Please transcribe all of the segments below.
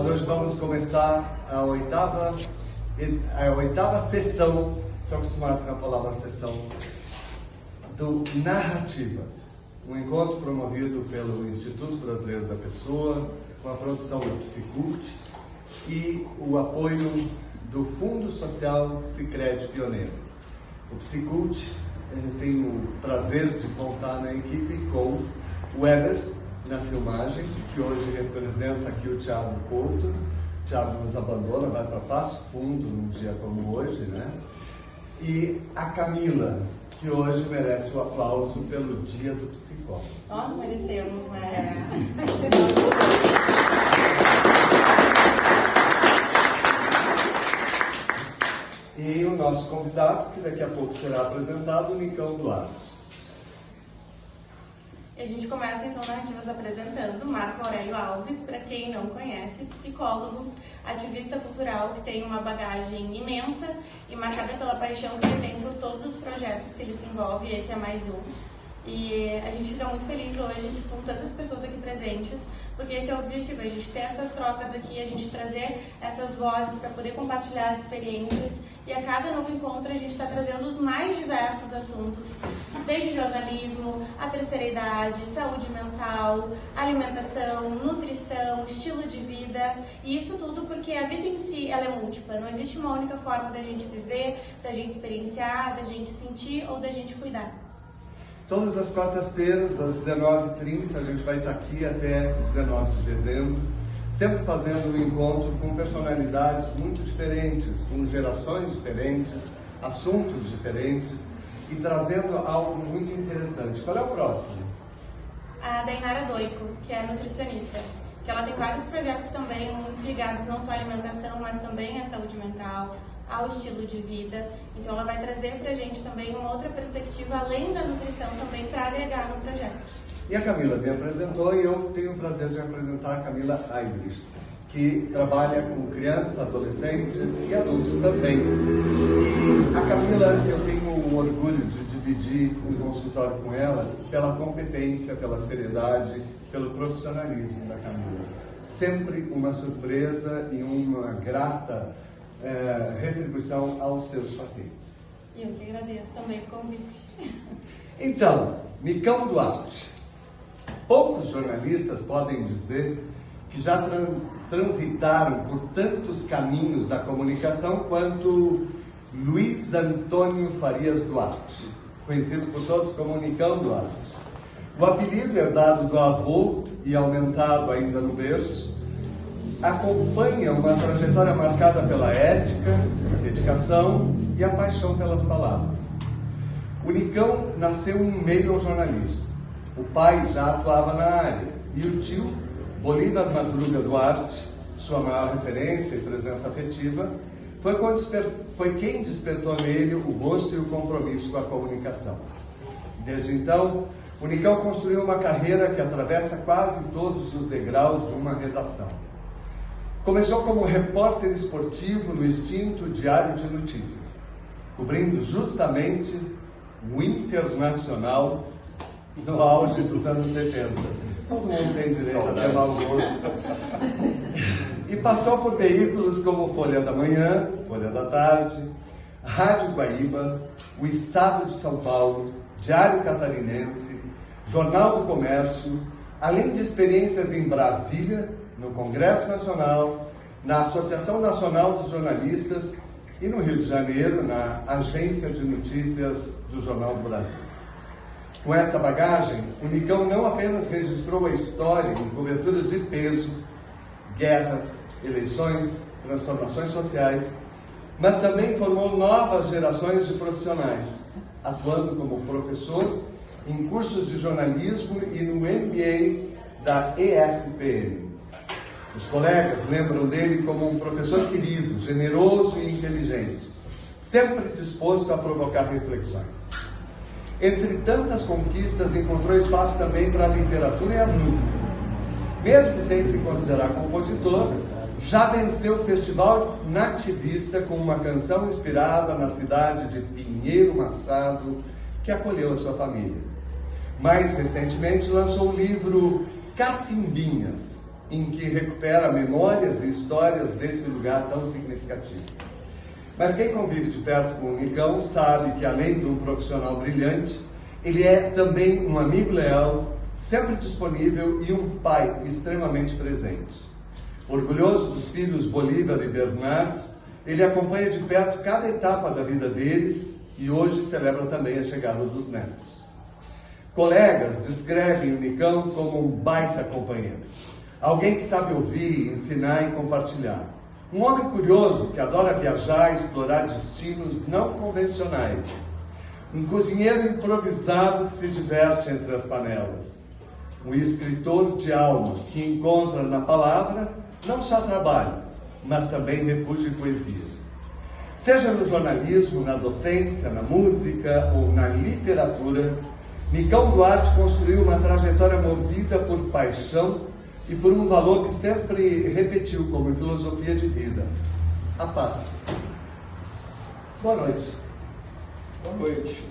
Nós hoje vamos começar a oitava sessão, estou acostumado com a palavra sessão, do Narrativas, um encontro promovido pelo Instituto Brasileiro da Pessoa, com a produção do Psicult e o apoio do Fundo Social Sicredi Pioneiro. O Psicult tem o prazer de contar na equipe com o Weber, na filmagem, que hoje representa aqui o Thiago Couto. O Thiago nos abandona, vai para Passo Fundo num dia como hoje, né? E a Camila, que hoje merece o aplauso pelo Dia do Psicólogo. Nós merecemos, né? E o nosso convidado, que daqui a pouco será apresentado, o Nicão Duarte. E a gente começa então Narrativas apresentando Marco Aurélio Alves, para quem não conhece, psicólogo, ativista cultural que tem uma bagagem imensa e marcada pela paixão que ele tem por todos os projetos que ele se envolve, esse é mais um. E a gente fica muito feliz hoje com tantas pessoas aqui presentes, porque esse é o objetivo, a gente ter essas trocas aqui, a gente trazer essas vozes para poder compartilhar as experiências, e a cada novo encontro a gente está trazendo os mais diversos assuntos, desde jornalismo, a terceira idade, saúde mental, alimentação, nutrição, estilo de vida, e isso tudo porque a vida em si ela é múltipla, não existe uma única forma da gente viver, da gente experienciar, da gente sentir ou da gente cuidar. Todas as quartas-feiras, às 19h30, a gente vai estar aqui até 19 de dezembro, sempre fazendo um encontro com personalidades muito diferentes, com gerações diferentes, assuntos diferentes e trazendo algo muito interessante. Qual é o próximo? A Dainara Doico, que é nutricionista, que ela tem vários projetos também muito ligados não só à alimentação, mas também à saúde mental, ao estilo de vida. Então ela vai trazer pra gente também uma outra perspectiva, além da nutrição, também para agregar no projeto. E a Camila me apresentou e eu tenho o prazer de apresentar a Camila Aibris, que trabalha com crianças, adolescentes e adultos também. E a Camila, eu tenho o orgulho de dividir um consultório com ela pela competência, pela seriedade, pelo profissionalismo da Camila. Sempre uma surpresa e uma grata retribuição aos seus pacientes. E eu que agradeço também o convite. Então, Nicão Duarte. Poucos jornalistas podem dizer que já transitaram por tantos caminhos da comunicação quanto Luiz Antônio Farias Duarte, conhecido por todos como Nicão Duarte. O apelido herdado do avô e aumentado ainda no berço, acompanha uma trajetória marcada pela ética, a dedicação e a paixão pelas palavras. O Nicão nasceu em meio ao jornalismo. O pai já atuava na área e o tio, Bolívar Madruga Duarte, sua maior referência e presença afetiva, foi quem despertou nele o gosto e o compromisso com a comunicação. Desde então, o Nicão construiu uma carreira que atravessa quase todos os degraus de uma redação. Começou como repórter esportivo no extinto Diário de Notícias, cobrindo justamente o Internacional no auge dos anos 70. Todo mundo tem direito a ter mau gosto. E passou por veículos como Folha da Manhã, Folha da Tarde, Rádio Guaíba, o Estado de São Paulo, Diário Catarinense, Jornal do Comércio, além de experiências em Brasília, no Congresso Nacional, na Associação Nacional dos Jornalistas e no Rio de Janeiro, na Agência de Notícias do Jornal do Brasil. Com essa bagagem, o Nicão não apenas registrou a história em coberturas de peso, guerras, eleições, transformações sociais, mas também formou novas gerações de profissionais, atuando como professor em cursos de jornalismo e no MBA da ESPM. Os colegas lembram dele como um professor querido, generoso e inteligente, sempre disposto a provocar reflexões. Entre tantas conquistas, encontrou espaço também para a literatura e a música. Mesmo sem se considerar compositor, já venceu o Festival Nativista com uma canção inspirada na cidade de Pinheiro Machado, que acolheu a sua família. Mais recentemente, lançou o livro Cacimbinhas, em que recupera memórias e histórias desse lugar tão significativo. Mas quem convive de perto com o Nicão sabe que, além de um profissional brilhante, ele é também um amigo leal, sempre disponível e um pai extremamente presente. Orgulhoso dos filhos Bolívar e Bernardo, ele acompanha de perto cada etapa da vida deles e hoje celebra também a chegada dos netos. Colegas descrevem o Nicão como um baita companheiro, alguém que sabe ouvir, ensinar e compartilhar. Um homem curioso que adora viajar e explorar destinos não convencionais. Um cozinheiro improvisado que se diverte entre as panelas. Um escritor de alma que encontra na palavra não só trabalho, mas também refúgio e poesia. Seja no jornalismo, na docência, na música ou na literatura, Nicão Duarte construiu uma trajetória movida por paixão e por um valor que sempre repetiu como filosofia de vida: a paz. Boa noite. Boa noite.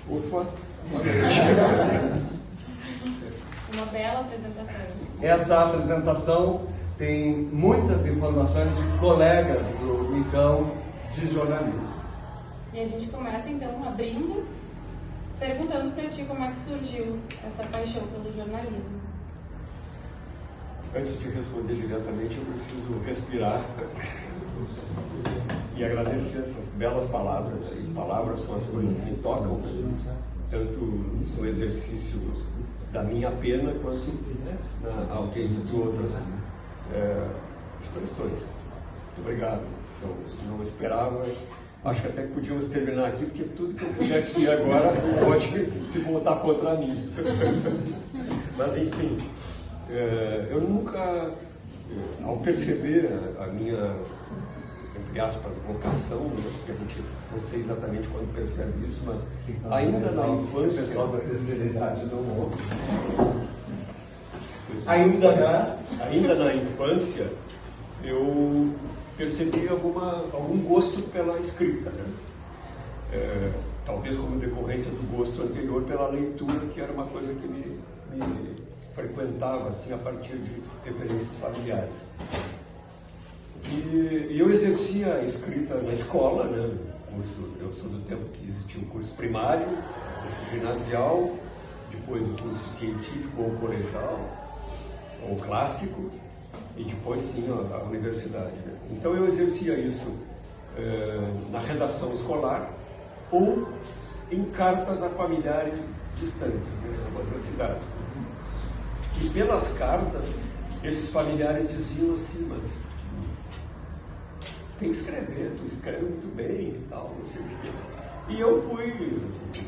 Ufa. Uma bela apresentação. Essa apresentação tem muitas informações de colegas do Nicão de jornalismo. E a gente começa então abrindo, perguntando para ti como é que surgiu essa paixão pelo jornalismo. Antes de responder diretamente, eu preciso respirar e agradecer essas belas palavras. E palavras são as coisas que me tocam, tanto no exercício da minha pena quanto na audiência de outras expressões. Muito obrigado. Eu não esperava. Acho que até que podíamos terminar aqui, porque tudo que eu puder dizer agora pode se voltar contra mim. Mas, enfim, eu nunca, ao perceber a minha, entre aspas, vocação, né, porque a gente não sei exatamente quando percebe isso, mas ainda na infância... O pessoal da terceira idade não ouve. Ainda na infância, eu percebi algum gosto pela escrita, né? Talvez como decorrência do gosto anterior pela leitura, que era uma coisa que me frequentava assim, a partir de referências familiares. E eu exercia a escrita na escola, né? Eu sou do tempo que existia o curso primário, o curso ginasial, depois o curso científico ou colegial, ou clássico, e depois sim a universidade. Né? Então eu exercia isso na redação escolar ou em cartas a familiares distantes, né, em outras cidades. E pelas cartas, esses familiares diziam assim, mas tem que escrever, tu escreve muito bem e tal, não sei o quê. E eu fui,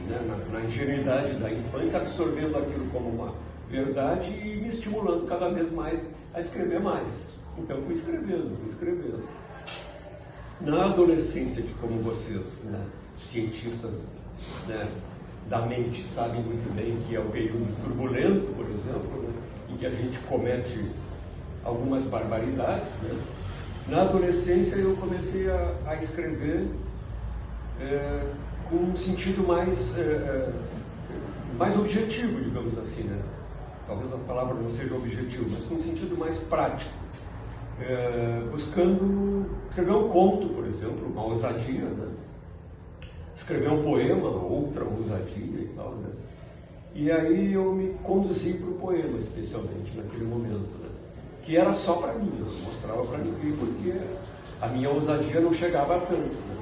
né, na ingenuidade da infância, absorvendo aquilo como uma verdade e me estimulando cada vez mais a escrever mais. Então fui escrevendo. Na adolescência, que como vocês, né, cientistas, né, da mente, sabem muito bem que é um período turbulento, por exemplo, né, em que a gente comete algumas barbaridades, né? Na adolescência eu comecei a escrever com um sentido mais objetivo, digamos assim, né? Talvez a palavra não seja objetivo, mas com um sentido mais prático, buscando escrever um conto, por exemplo, uma ousadia, né? Escrever um poema, outra ousadia e tal, né? E aí eu me conduzi para o poema, especialmente naquele momento, né? Que era só para mim, eu não mostrava para ninguém, porque a minha ousadia não chegava a tanto, né?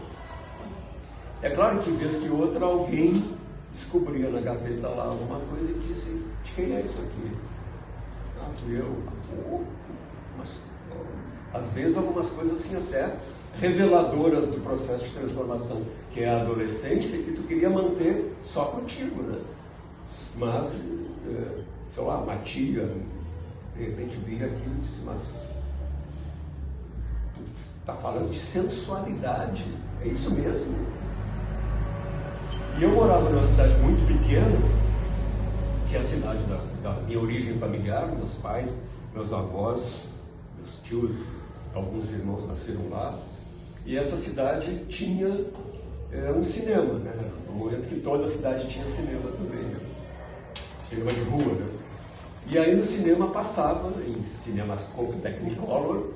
É claro que, vez que outra, alguém descobria na gaveta lá alguma coisa e disse: de quem é isso aqui? Ah, fui eu. Mas, às vezes algumas coisas assim até reveladoras do processo de transformação, que é a adolescência, que tu queria manter só contigo, né? Mas, sei lá, uma tia, de repente via aquilo e disse: mas tu tá falando de sensualidade, é isso mesmo? E eu morava numa cidade muito pequena, que é a cidade da minha origem familiar, meus pais, meus avós, meus tios, alguns irmãos nasceram lá, e essa cidade tinha um cinema, né? No momento que toda a cidade tinha cinema também, né? Cinema de rua, né? E aí no cinema passava, em Cinemascope Technicolor,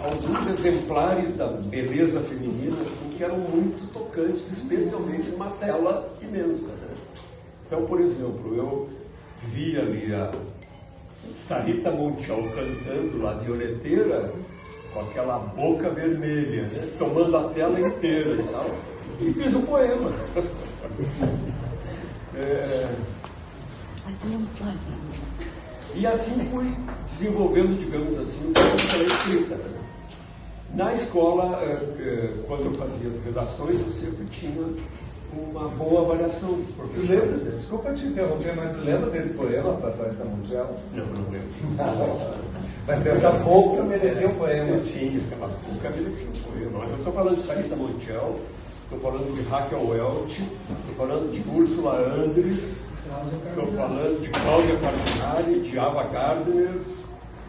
alguns exemplares da beleza feminina assim, que eram muito tocantes, especialmente numa tela imensa. Né? Então, por exemplo, eu vi ali a Sarita Montiel cantando lá, violeteira, com aquela boca vermelha, né? Tomando a tela inteira e tal, e fiz um poema. E assim fui desenvolvendo, digamos assim, a escrita. Né? Na escola, quando eu fazia as redações, eu sempre tinha uma boa avaliação dos Tu professores. lembra? Desculpa te interromper, mas tu lembra desse poema, Passagem da Mundial? Não lembro. Mas essa boca merecia um poema. Sim, aquela boca merecia um poema. Mas eu estou falando de Sarita Montiel, estou falando de Raquel Welch, estou falando de Úrsula Andres, estou falando de Cláudia Cardinale, de Ava Gardner,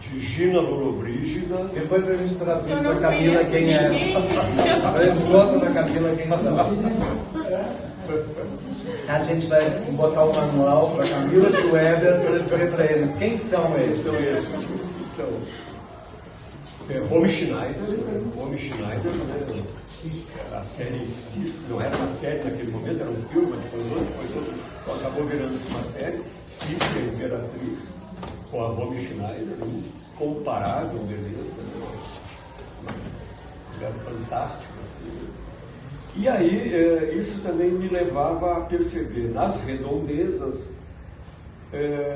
de Gina Lollobrigida. Depois a gente traduz Eu para não a Camila conheço quem é. ninguém. A gente conta para a Camila quem são. A gente vai botar o manual para a Camila e o Weber para dizer para eles quem são eles. São esses. Então, Romy Schneider, né? A série Cis, não era uma série naquele momento, era um filme, mas depois acabou virando-se uma série. Cis, a Imperatriz, com a Romy Schneider, incomparável beleza, né? Mulher fantástica. Assim. E aí, isso também me levava a perceber nas redondezas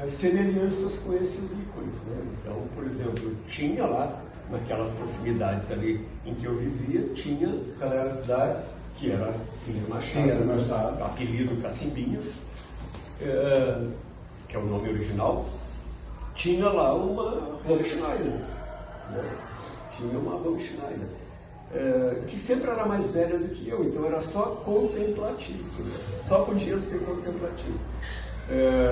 semelhanças com esses ícones. Né? Então, por exemplo, tinha lá, naquelas proximidades ali em que eu vivia, tinha Qual era a cidade? que era Pinheiro Pinheiro Machado, Machado. apelido Cacimbinhas, que é o nome original, tinha lá uma Romy Schneider. Né? Tinha uma Romy Schneider. Que sempre era mais velha do que eu, então era só contemplativo, né? Só podia ser contemplativo.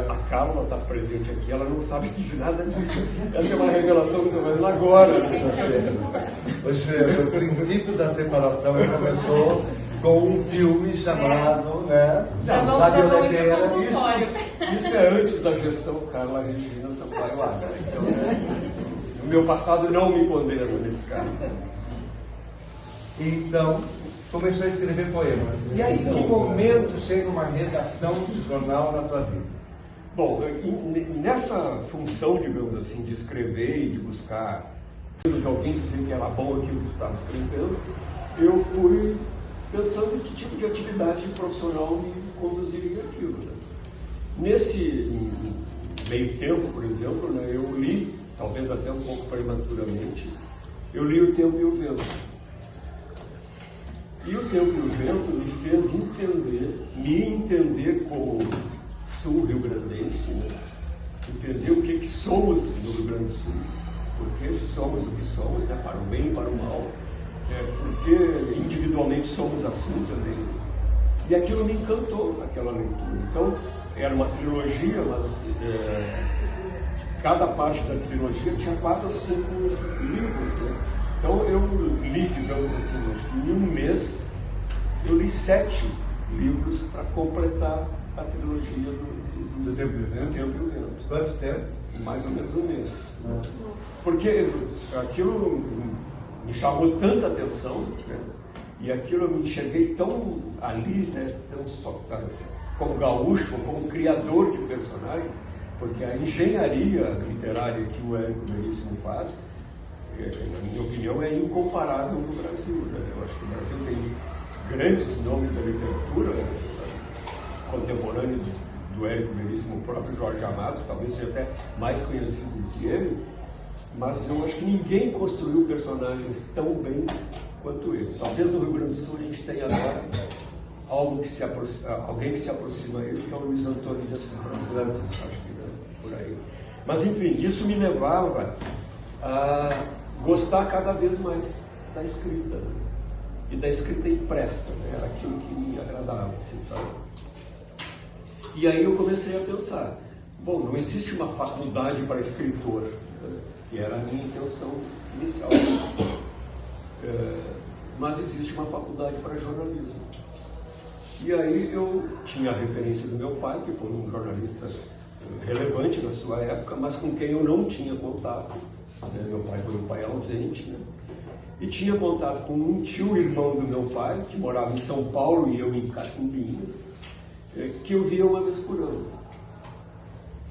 A Carla está presente aqui, ela não sabe de nada disso. Essa é uma revelação que eu estou fazendo agora. O princípio da separação começou com um filme chamado, né? Já da vamos Violeteira. pro consultório. Isso é antes da gestão Carla Regina Sampaio Agra. Então, o meu passado não me condena nesse caso. Então, começou a escrever poemas. E aí, que momento chega uma redação de jornal na tua vida? Bom, nessa função, digamos assim, de escrever e de buscar de alguém dizer que era bom aquilo que tu estava escrevendo, eu fui pensando que tipo de atividade profissional me conduziria aquilo. Né? Nesse meio tempo, por exemplo, né, eu li, talvez até um pouco prematuramente, eu li O Tempo e o Vento. E O Tempo e o Vento me fez me entender como sul-rio-grandense, né? Entender o que somos no Rio Grande do Sul, porque somos o que somos, né? Para o bem e para o mal, porque individualmente somos assim também. E aquilo me encantou, aquela leitura. Então, era uma trilogia, mas cada parte da trilogia tinha 4 ou 5 livros, né? Então eu li, digamos assim, acho que em um mês, eu li 7 livros para completar a trilogia do Tempo e o Vento. Quanto tempo? Mais ou menos um mês. Porque aquilo me chamou tanta atenção, né? E aquilo eu me enxerguei tão ali, né? Tão só, como gaúcho, como criador de personagem, porque a engenharia literária que o Érico Veríssimo faz, na minha opinião, é incomparável no Brasil. Né? Eu acho que o Brasil tem grandes nomes da literatura contemporânea do Érico Veríssimo, o próprio Jorge Amado, talvez seja até mais conhecido do que ele, mas eu acho que ninguém construiu personagens tão bem quanto ele. Talvez no Rio Grande do Sul a gente tenha agora alguém que se aproxima a ele, que é o Luiz Antônio de Assis. Acho que por aí. Mas enfim, isso me levava a gostar cada vez mais da escrita, né? E da escrita impressa, né? Era aquilo que me agradava, assim, sabe? E aí eu comecei a pensar, bom, não existe uma faculdade para escritor, né? Que era a minha intenção inicial, mas existe uma faculdade para jornalismo. E aí eu tinha a referência do meu pai, que foi um jornalista relevante na sua época, mas com quem eu não tinha contato. Né? Meu pai foi um pai ausente, né? E tinha contato com um tio irmão do meu pai, que morava em São Paulo e eu em Cacimbinhas, que eu via uma vez por ano.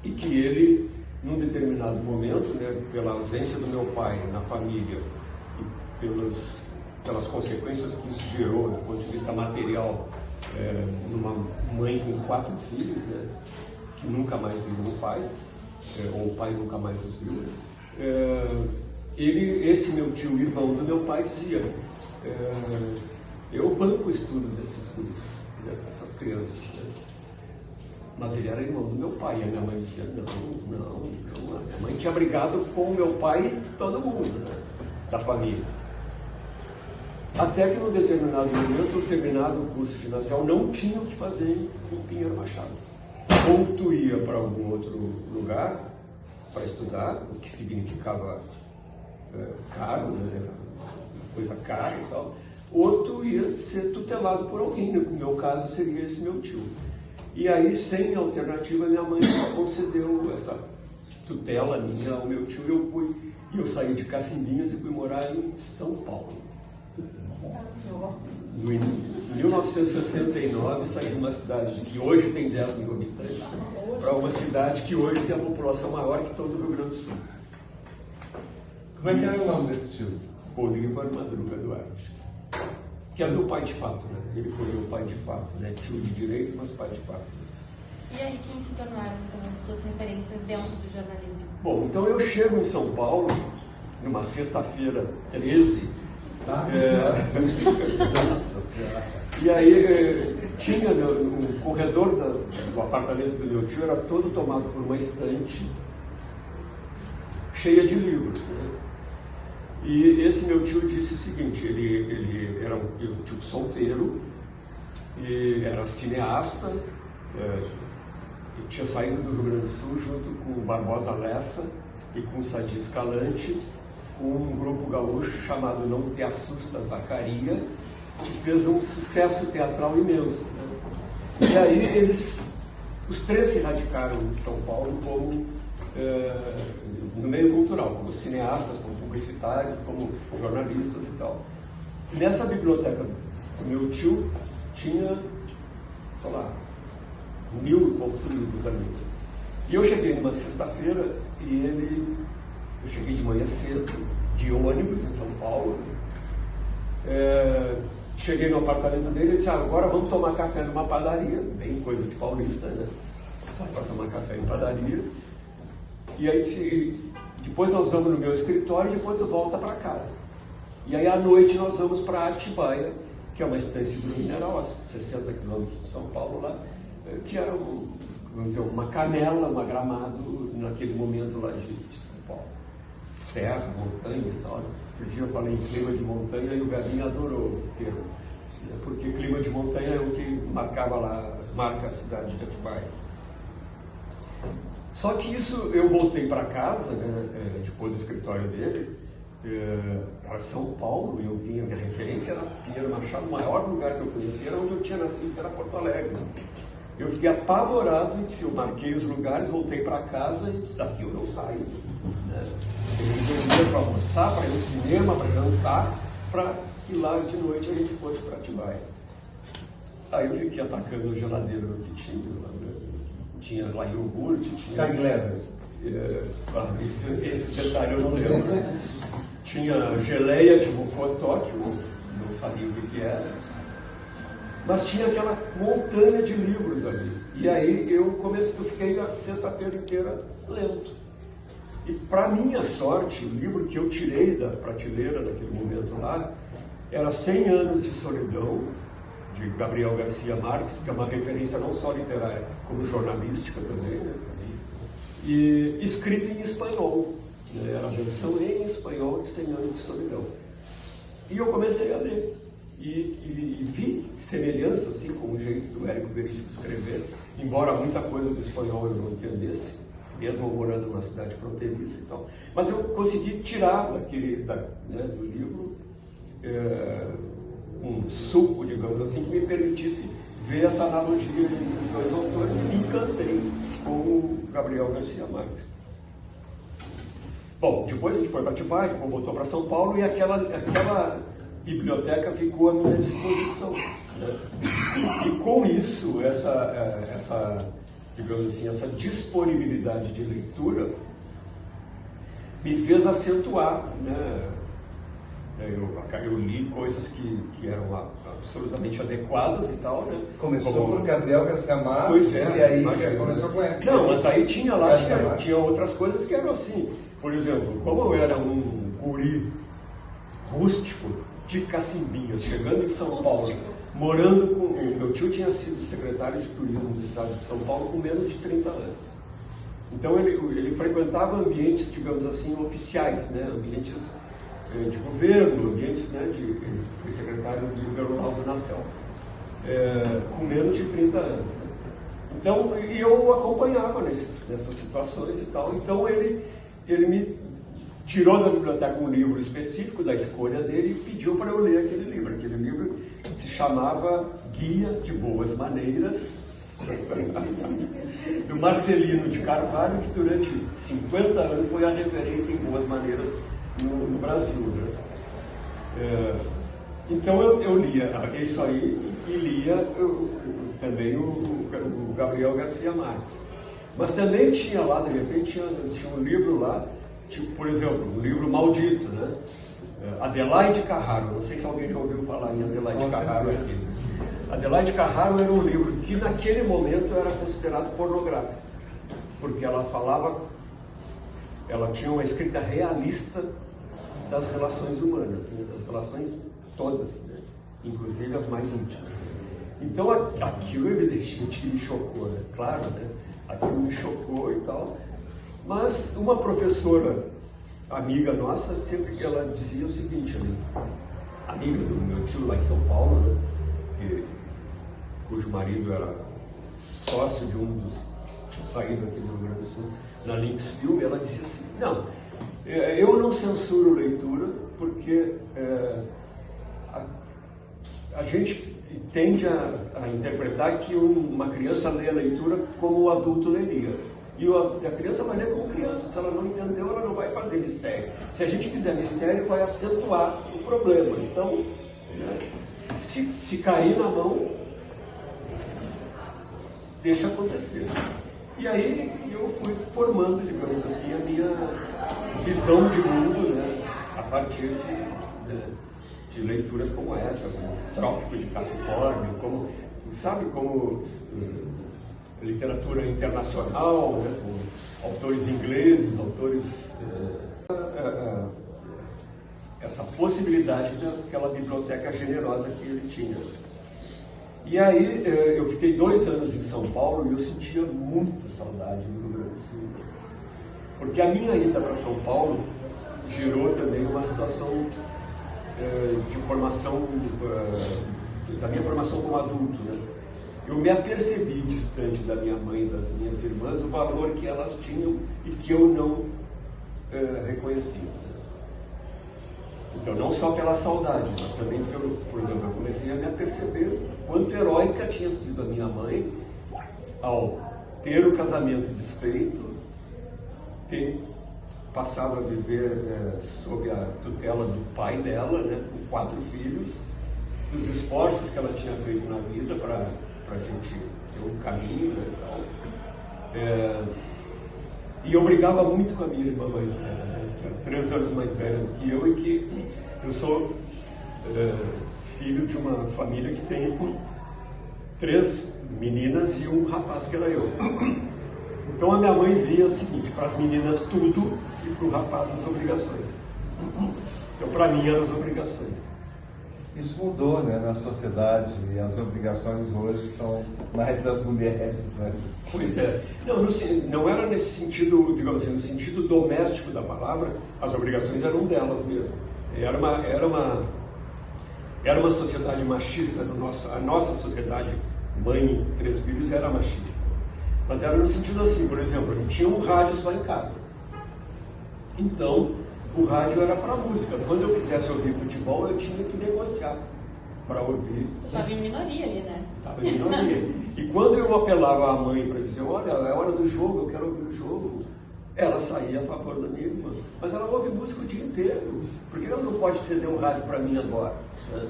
E que ele, num determinado momento, né, pela ausência do meu pai na família e pelas consequências que isso gerou do ponto de vista material, numa mãe com 4 filhos, né, que nunca mais viu o pai, ou o pai nunca mais os viu, esse meu tio, irmão do meu pai, dizia: eu banco o estudo desses guris, né, dessas crianças, né? Mas ele era irmão do meu pai, e a minha mãe dizia: não, a minha mãe tinha brigado com o meu pai e todo mundo, né, da família. Até que num determinado momento, terminado o curso ginasial, não tinha o que fazer em Pinheiro Machado. Ou tu ia para algum outro lugar para estudar, o que significava caro, né? Coisa cara e tal, ou tu ia ser tutelado por alguém, né? No meu caso seria esse meu tio. E aí, sem alternativa, minha mãe concedeu essa tutela minha ao meu tio, e eu saí de Cacimbinhas e fui morar em São Paulo. Em 1969, saí de uma cidade que hoje tem 10 mil habitantes para uma cidade que hoje tem a população maior que todo o Rio Grande do Sul. Como é que era o nome desse tio? Bolívar Madruga Duarte. Que é meu pai de fato, né? Ele foi meu pai de fato, né? Tio de direito, mas pai de fato. E aí, quem se tornaram então as suas referências dentro do jornalismo? Bom, então eu chego em São Paulo, numa sexta-feira 13, e aí tinha o corredor do apartamento do meu tio era todo tomado por uma estante cheia de livros, né? E esse meu tio disse o seguinte: ele era um tio solteiro, e era cineasta, e tinha saído do Rio Grande do Sul junto com o Barbosa Lessa e com o Sadi Escalante, com um grupo gaúcho chamado Não Te Assusta Zacaria, que fez um sucesso teatral imenso, né? E aí os 3 se radicaram em São Paulo como no meio cultural, como cineastas, como publicitários, como jornalistas e tal. Nessa biblioteca do meu tio tinha, sei lá, 1000 e poucos livros ali. E eu cheguei numa sexta-feira e eu cheguei de manhã cedo, de ônibus em São Paulo. Cheguei no apartamento dele e disse: agora vamos tomar café numa padaria, bem coisa de paulista, né? Sai para tomar café em padaria. E aí disse: depois nós vamos no meu escritório e depois tu volta para casa. E aí à noite nós vamos para Atibaia, que é uma estância hidromineral a 60 quilômetros de São Paulo lá, que era vamos dizer, uma canela, uma Gramado naquele momento lá de São Paulo. Serra, montanha e tal. Outro dia eu falei em clima de montanha e o Galinho adorou o termo, porque clima de montanha é o que marca a cidade de Atibaia. Só que isso, eu voltei para casa, né, depois do escritório dele, era São Paulo, e eu vinha, minha referência era Pinheiro Machado, o maior lugar que eu conhecia era onde eu tinha nascido, que era Porto Alegre. Eu fiquei apavorado e disse: eu marquei os lugares, voltei para casa e disse: daqui eu não saio. Né? Eu ia para almoçar, para ir ao cinema, para jantar, para que lá de noite a gente fosse para Atibaia. Aí eu fiquei atacando o geladeiro que tinha lá iogurte, tinha esse detalhe eu não lembro. Tinha geleia de mocotó, que eu não sabia o que era, mas tinha aquela montanha de livros ali. E aí eu fiquei a sexta-feira inteira lendo. E para minha sorte, o livro que eu tirei da prateleira naquele momento lá era 100 Anos de Solidão, de Gabriel Garcia Marques, que é uma referência não só literária, como jornalística também, né? E escrito em espanhol, né? Era a versão em espanhol de 100 Anos de Solidão. E eu comecei a ler, e vi semelhança, assim, com o jeito do Érico Veríssimo escrever, embora muita coisa do espanhol eu não entendesse, mesmo morando numa cidade fronteiriça e tal. Mas eu consegui tirar do livro um suco, digamos assim, que me permitisse ver essa analogia entre os dois autores e me encantei com o Gabriel Garcia Marques. Bom, depois a gente foi para Atibaia, depois voltou para São Paulo e aquela biblioteca ficou à minha disposição, né? E com isso, digamos assim, essa disponibilidade de leitura me fez acentuar, né? Eu li coisas que eram absolutamente adequadas e tal, né? Começou por Gabriel Garcia Marques, pois é, e aí imagina. começou com ele. Não, mas aí tinha outras coisas que eram assim. Por exemplo, como eu era um guri rústico de Cacimbinhas, chegando em São Paulo, morando com... Meu tio tinha sido secretário de turismo do estado de São Paulo com menos de 30 anos. Então ele frequentava ambientes, digamos assim, oficiais, né? Ambientes de governo, ambientes, né, de secretário do governo do Natel, com menos de 30 anos. Né? Então, e eu acompanhava nessas situações e tal. Então ele me tirou da biblioteca um livro específico da escolha dele e pediu para eu ler aquele livro. Aquele livro se chamava Guia de Boas Maneiras, do Marcelino de Carvalho, que durante 50 anos foi a referência em boas maneiras no Brasil. Né? Então eu lia isso aí e lia também o Gabriel Garcia Marques. Mas também tinha lá, de repente, tinha um livro lá, tipo, por exemplo, um livro maldito, né? Adelaide Carraro. Não sei se alguém já ouviu falar em Adelaide Carraro aqui. Adelaide Carraro era um livro que naquele momento era considerado pornográfico, porque ela tinha uma escrita realista das relações humanas, né? Das relações todas, né? Inclusive as mais íntimas. Então aquilo evidentemente me chocou, né? Claro, né? Aquilo me chocou e tal. Mas uma professora, amiga nossa, sempre que ela dizia o seguinte, ali, amiga do meu tio lá em São Paulo, né? Cujo marido era sócio de um dos que tinham saído aqui do Rio Grande do Sul, na Lynx Film, ela dizia assim, não, eu não censuro leitura porque a gente tende a interpretar que uma criança lê a leitura como o adulto leria. E a criança vai ler como criança. Se ela não entendeu, ela não vai fazer mistério. Se a gente fizer mistério, vai acentuar o problema. Então, né, se cair na mão, deixa acontecer. E aí eu fui formando, digamos assim, a minha visão de mundo, né, a partir de leituras como essa, como Trópico de Capricórnio, como literatura internacional, né, com autores ingleses, autores... essa possibilidade daquela biblioteca generosa que ele tinha. E aí eu fiquei 2 anos em São Paulo e eu sentia muita saudade do Rio Grande do Sul. Porque a minha ida para São Paulo gerou também uma situação de formação, da minha formação como adulto, né? Eu me apercebi, distante da minha mãe e das minhas irmãs, o valor que elas tinham e que eu não reconhecia. Então, não só pela saudade, mas também por exemplo, eu comecei a me aperceber quanto heróica tinha sido a minha mãe ao ter o casamento desfeito, ter passado a viver sob a tutela do pai dela, né, com 4 filhos, dos esforços que ela tinha feito na vida para a gente ter um caminho, né, e tal. E eu brigava muito com a minha irmã mais velha, né, que era 3 anos mais velha do que eu, e que eu sou filho de uma família que tem 3 meninas e um rapaz que era eu. Então a minha mãe via o seguinte, para as meninas tudo e para o rapaz as obrigações. Então para mim eram as obrigações. Isso mudou, né, na sociedade, e as obrigações hoje são mais das mulheres, né? Pois é. Não era nesse sentido, digamos assim, no sentido doméstico da palavra, as obrigações eram delas mesmo. Era uma sociedade machista, a nossa sociedade, mãe e 3 filhos, era machista. Mas era no sentido assim, por exemplo, a gente tinha um rádio só em casa. Então, o rádio era para música. Quando eu quisesse ouvir futebol, eu tinha que negociar. para ouvir. Você estava em minoria ali, né? Estava em minoria. E quando eu apelava à mãe para dizer, olha, é hora do jogo, eu quero ouvir o jogo, ela saía a favor da minha irmã. Mas ela ouve música o dia inteiro. Por que ela não pode ceder um rádio para mim agora? Né?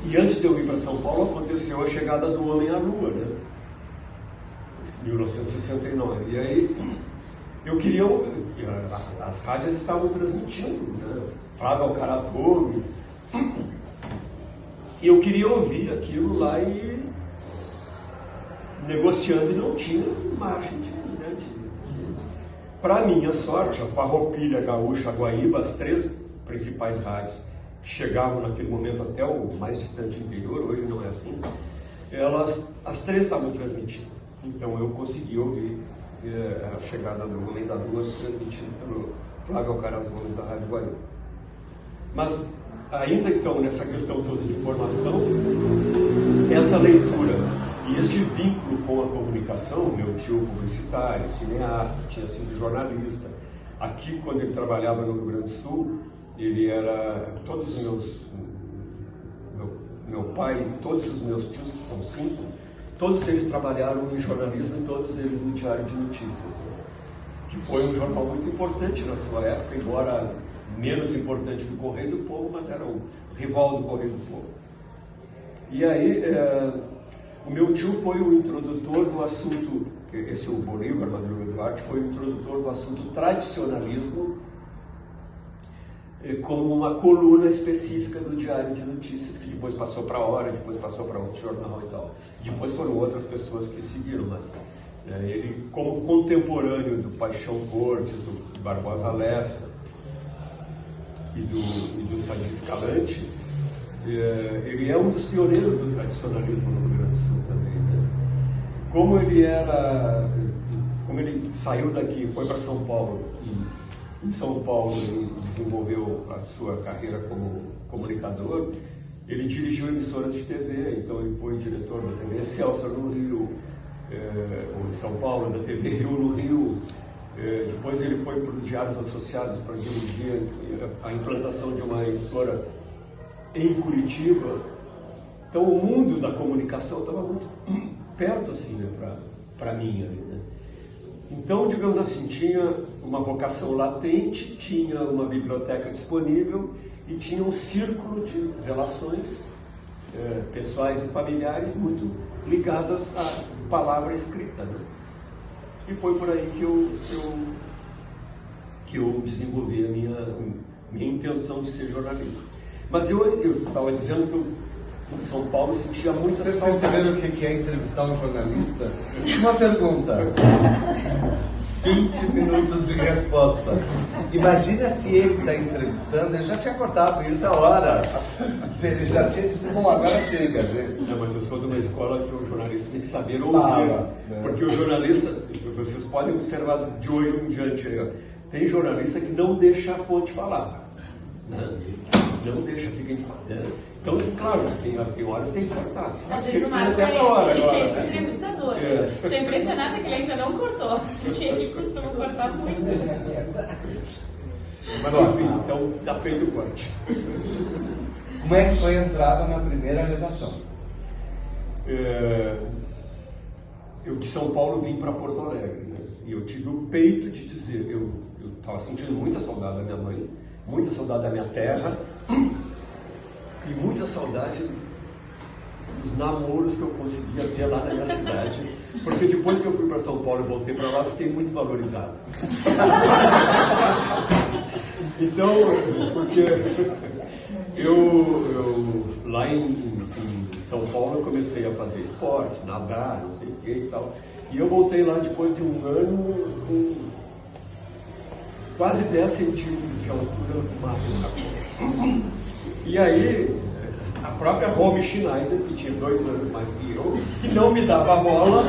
E antes de eu ir para São Paulo, aconteceu a chegada do homem à Lua, né? Em 1969. E aí, eu queria ouvir. As rádios estavam transmitindo, né? Flávio Alcaraz Gomes. E eu queria ouvir aquilo lá e negociando, e não tinha margem de... Para minha sorte, a Farroupilha, Gaúcha, a Guaíba, as três principais rádios que chegavam naquele momento até o mais distante interior, hoje não é assim, as três estavam transmitindo. Então eu consegui ouvir a chegada do Homem da Lua transmitido pelo Flávio Alcaraz Gomes da Rádio Guaíba. Mas ainda então nessa questão toda de informação, essa leitura e este vínculo com a comunicação, meu tio publicitário, cineasta, tinha sido jornalista. Aqui, quando ele trabalhava no Rio Grande do Sul, ele era... Todos os meus... Meu pai e todos os meus tios, que são 5, todos eles trabalharam em jornalismo e todos eles no Diário de Notícias, que foi um jornal muito importante na sua época, embora menos importante que o Correio do Povo, mas era o rival do Correio do Povo. E aí... O meu tio foi o introdutor do assunto, esse o Bolívar Madruga Duarte, foi o introdutor do assunto tradicionalismo como uma coluna específica do Diário de Notícias, que depois passou para a Hora, depois passou para outro jornal e tal. Depois foram outras pessoas que seguiram, mas ele, como contemporâneo do Paixão Cortes, do Barbosa Lessa e do Sadi Escalante, ele é um dos pioneiros do tradicionalismo no Rio Grande do Sul também, né? Como ele saiu daqui, foi para São Paulo, e em São Paulo ele desenvolveu a sua carreira como comunicador, ele dirigiu emissoras de TV, então ele foi diretor da TV Excelsior no Rio, ou em São Paulo, da TV Rio no Rio. Depois ele foi para os Diários Associados para dirigir a implantação de uma emissora em Curitiba. Então o mundo da comunicação estava muito perto assim, né, para mim ali, né? Então, digamos assim, tinha uma vocação latente, tinha uma biblioteca disponível e tinha um círculo de relações pessoais e familiares muito ligadas à palavra escrita, né? E foi por aí que eu desenvolvi a minha intenção de ser jornalista. Mas eu estava dizendo que eu, em São Paulo, sentia muita saudade. Vocês perceberam o que é entrevistar um jornalista? Uma pergunta. 20 minutos de resposta. Imagina se ele está entrevistando, ele já tinha cortado isso a hora. Se ele já tinha dito, bom, agora chega, gente. Não, mas eu sou de uma escola que o jornalista tem que saber ouvir. Porque o jornalista, vocês podem observar de hoje em diante, tem jornalista que não deixa a fonte falar. Não deixa, fica em... Então, claro, tem horas que tem que cortar. Às Tem que vezes o ser Marco até essa hora agora. é esse entrevistador. Estou impressionada que ele ainda não cortou, porque ele costuma cortar muito. Mas assim, então está feito o corte. Como é que foi a entrada na primeira redação? Eu de São Paulo vim para Porto Alegre, né? E eu tive o peito de dizer, eu estava sentindo muita saudade da minha mãe, muita saudade da minha terra e muita saudade dos namoros que eu conseguia ter lá na minha cidade, porque depois que eu fui para São Paulo e voltei para lá, eu fiquei muito valorizado. Então, porque eu lá em São Paulo eu comecei a fazer esportes, nadar, não sei o que e tal, e eu voltei lá depois de um ano com quase 10 centímetros de altura do mar. E aí, a própria Romy Schneider, que tinha 2 anos mais que eu, que não me dava a bola,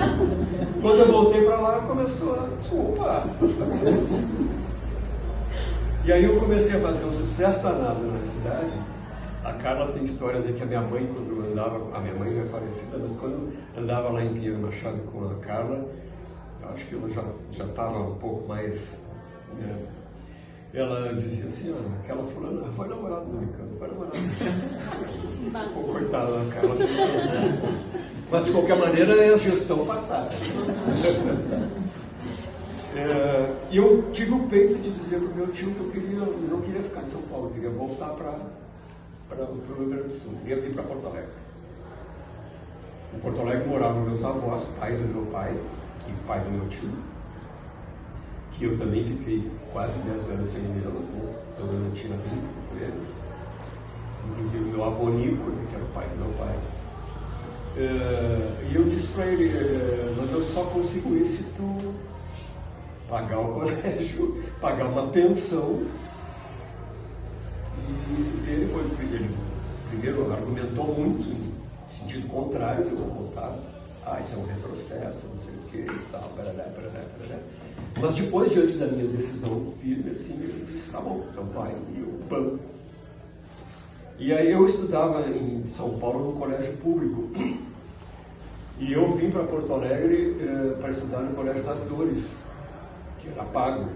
quando eu voltei para lá, começou a... Opa! E aí eu comecei a fazer um sucesso danado na cidade. A Carla tem história de que a minha mãe, quando andava... A minha mãe é falecida, mas quando andava lá em Pinheiro Machado com a Carla, acho que ela já estava um pouco mais... ela dizia assim, aquela fulana foi namorada do Unicamp, foi namorada do Unicamp. Ficou cortada na cara. Mas de qualquer maneira é a gestão passada. E eu tive o peito de dizer para o meu tio que eu não queria ficar em São Paulo, eu queria voltar para o Rio Grande do Sul, queria vir para Porto Alegre. Em Porto Alegre moravam meus avós, pais do meu pai e pai do meu tio, que eu também fiquei quase 10 anos sem vê-los, né? Eu não tinha vínculo com eles. Inclusive meu avô Nico, que era o pai do meu pai. E eu disse para ele, mas eu só consigo isso se tu pagar o colégio, pagar uma pensão. E ele primeiro argumentou muito em sentido contrário, que eu vou voltar. Isso é um retrocesso, não sei o que e tal, parará. Mas depois, diante da minha decisão firme, assim, ele disse, tá bom, então vai, e eu banco. E aí eu estudava em São Paulo no colégio público. E eu vim para Porto Alegre para estudar no Colégio das Dores, que era pago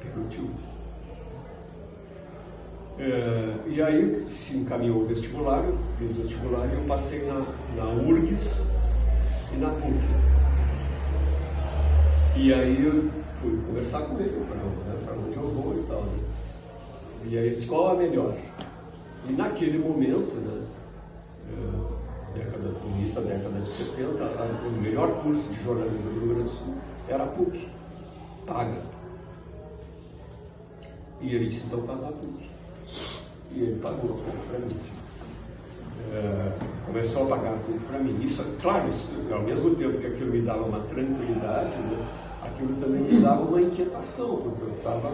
pelo tio. E aí se encaminhou o vestibular, eu fiz o vestibular e eu passei na URGS e na PUC. E aí eu fui conversar com ele, para onde eu vou e tal. Né? E aí ele disse, qual é melhor? E naquele momento, né, início da década de 70, o melhor curso de jornalismo do Rio Grande do Sul era a PUC, paga. E ele disse, então faz a PUC. E ele pagou a PUC para mim. Começou a pagar a PUC para mim. Isso, claro, ao mesmo tempo que aquilo me dava uma tranquilidade, né, aquilo também me dava uma inquietação, porque eu estava...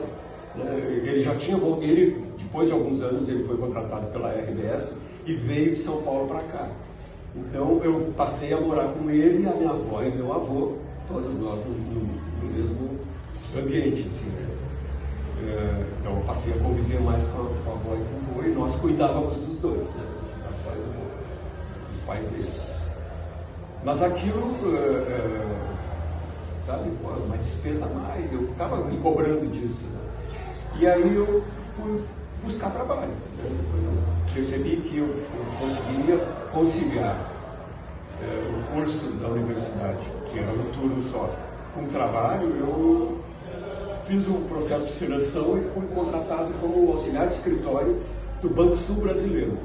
Ele já tinha... depois de alguns anos, ele foi contratado pela RBS e veio de São Paulo para cá. Então, eu passei a morar com ele, a minha avó e meu avô, todos nós no mesmo ambiente, assim, né? Então, eu passei a conviver mais com a avó e com o avô, e nós cuidávamos dos dois, né? Dos pais dele. Mas aquilo, sabe, uma despesa a mais, eu ficava me cobrando disso, né? E aí eu fui buscar trabalho, né? Eu percebi que eu conseguiria conciliar o curso da universidade, que era um turno só, com trabalho. Eu fiz um processo de seleção e fui contratado como auxiliar de escritório do Banco Sul Brasileiro.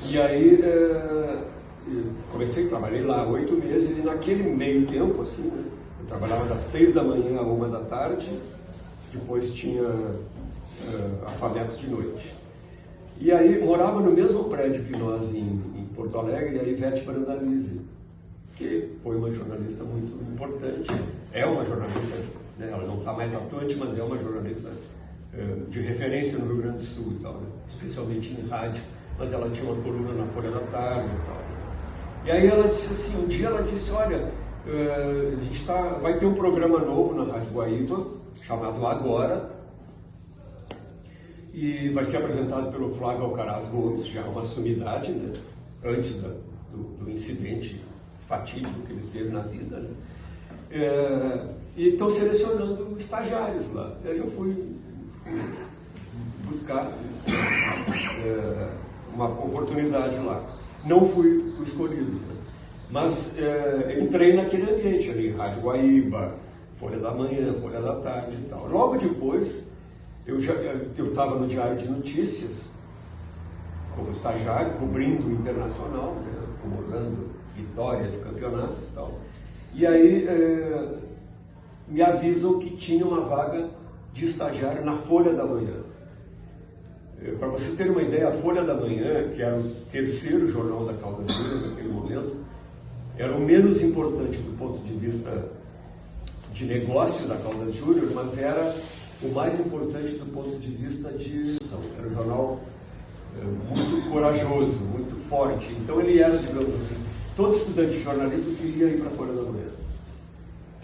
E aí trabalhei lá 8 meses, e naquele meio tempo, assim, né, eu trabalhava das 6 da manhã a 1 da tarde, depois tinha alfabetos de noite. E aí morava no mesmo prédio que nós em Porto Alegre, a Ivete Brandalize, que foi uma jornalista muito importante, é uma jornalista, né, ela não está mais atuante, mas é uma jornalista de referência no Rio Grande do Sul e tal, né, especialmente em rádio, mas ela tinha uma coluna na Folha da Tarde e tal. E aí ela disse assim, um dia ela disse, olha, a gente vai ter um programa novo na Rádio Guaíba, chamado Agora, e vai ser apresentado pelo Flávio Alcaraz Gomes, que já é uma sumidade, né, antes do incidente fatídico que ele teve na vida, né? E estão selecionando estagiários lá. E aí eu fui buscar uma oportunidade lá. Não fui o escolhido, né? Mas entrei naquele ambiente ali, Rádio Guaíba, Folha da Manhã, Folha da Tarde e tal. Logo depois, eu estava no Diário de Notícias, como estagiário, cobrindo o internacional, né, acumulando vitórias de campeonatos e tal. E aí me avisam que tinha uma vaga de estagiário na Folha da Manhã. Para você ter uma ideia, a Folha da Manhã, que era o terceiro jornal da Caldas Júnior naquele momento, era o menos importante do ponto de vista de negócio da Caldas Júnior, mas era o mais importante do ponto de vista de edição. Era um jornal muito corajoso, muito forte. Então ele era, digamos assim, todo estudante de jornalismo queria ir para a Folha da Manhã.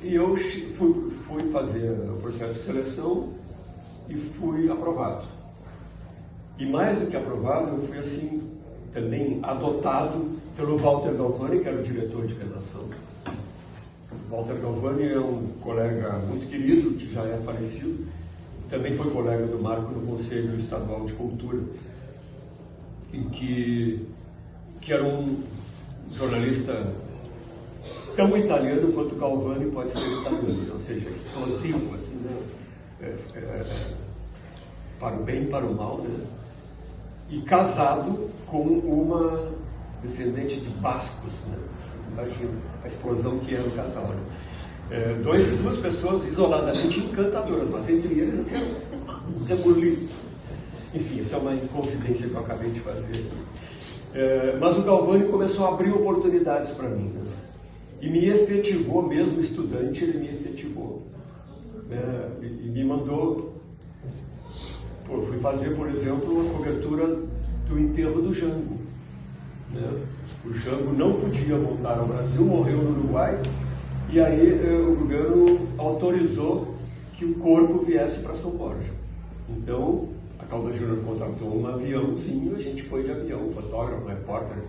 E eu fui fazer o processo de seleção e fui aprovado. E mais do que aprovado, eu fui assim, também adotado pelo Walter Galvani, que era o diretor de redação Walter Galvani é um colega muito querido, que já é falecido, também foi colega do Marco no Conselho Estadual de Cultura, e que era um jornalista tão italiano quanto o Galvani pode ser italiano, ou seja, explosivo, assim, né? Para o bem e para o mal, né? E casado com uma descendente de bascos, né? Imagina a explosão que era o casal, né? Duas pessoas isoladamente encantadoras, mas entre eles assim, um rebuliço. Enfim, isso é uma inconfidência que eu acabei de fazer aqui. Mas o Galvani começou a abrir oportunidades para mim, né? E me efetivou, mesmo estudante, ele me efetivou, né? E me mandou. Fui fazer, por exemplo, a cobertura do enterro do Jango, né? O Jango não podia voltar ao Brasil, morreu no Uruguai, e aí o governo autorizou que o corpo viesse para São Borja. Então, a Caldas Júnior contratou um aviãozinho, a gente foi de avião, fotógrafo, repórter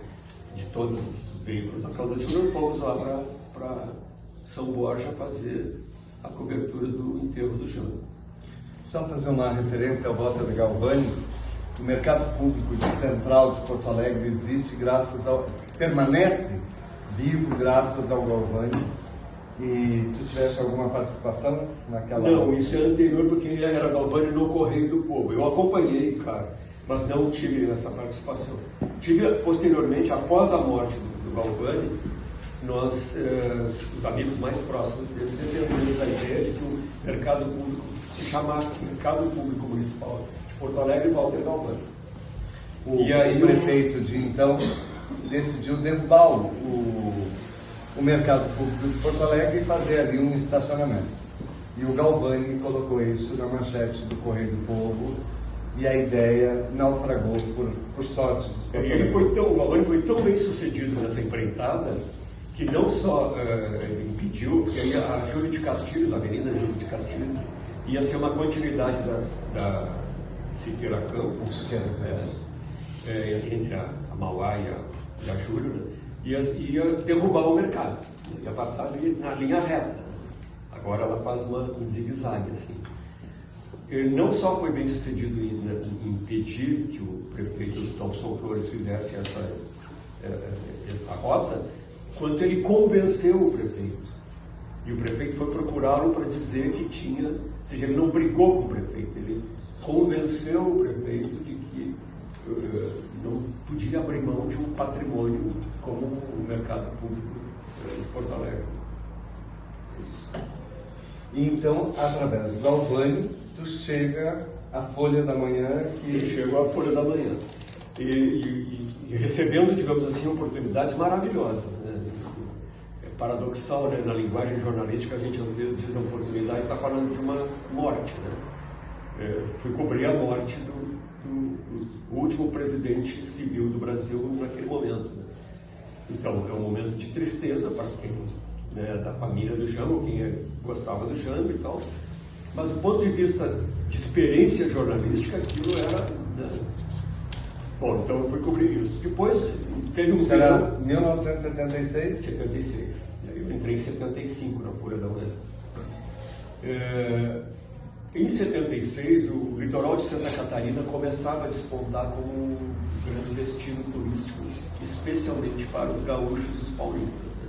de todos os veículos da Caldas Júnior, fomos lá para São Borja fazer a cobertura do enterro do Jango. Só fazer uma referência ao Walter Galvani, o mercado público de Central de Porto Alegre existe permanece vivo graças ao Galvani. E tu tiveste alguma participação naquela... Não, isso é anterior, porque era Galvani no Correio do Povo. Eu acompanhei, claro, mas não tive essa participação. Tive posteriormente, após a morte do Galvani, nós, os amigos mais próximos dele, defendemos a ideia de que o mercado público se chamasse Mercado Público Municipal de Porto Alegre, Walter Galvani. E aí o prefeito de então decidiu derrubar o mercado público de Porto Alegre e fazer ali um estacionamento. E o Galvani colocou isso na manchete do Correio do Povo e a ideia naufragou por sorte dos portugueses. O Galvani foi tão bem sucedido nessa empreitada que não só impediu, porque aí a Júlio de Castilhos, a Avenida Júlio de Castilhos, ia ser uma continuidade da Siqueira Campos, entre a Mauá e a Júlio, né? Ia derrubar o mercado, ia passar ali na linha reta. Agora ela faz um zigue-zague, assim. Ele não só foi bem sucedido em impedir que o prefeito Thomson Flores fizesse essa rota, quanto ele convenceu o prefeito. E o prefeito foi procurá-lo para dizer que tinha, ou seja, ele não brigou com o prefeito, ele convenceu o prefeito de que não podia abrir mão de um patrimônio como o mercado público de Porto Alegre. E então, através do Galvani, tu chega à Folha da Manhã Eu chego à Folha da Manhã. E recebendo, digamos assim, oportunidades maravilhosas, né? É paradoxal, né? Na linguagem jornalística a gente às vezes diz a oportunidade está falando de uma morte, né? Fui cobrir a morte do último presidente civil do Brasil naquele momento, né? Então é um momento de tristeza para quem, né, da família do Jango, quem gostava do Jango e tal, mas do ponto de vista de experiência jornalística aquilo era, né? Bom, então eu fui cobrir isso. Depois teve um... Será 1976? 76. Eu entrei em 75 na Folha da Manhã. Em 76, o litoral de Santa Catarina começava a despontar como um grande destino turístico, especialmente para os gaúchos e os paulistas, né?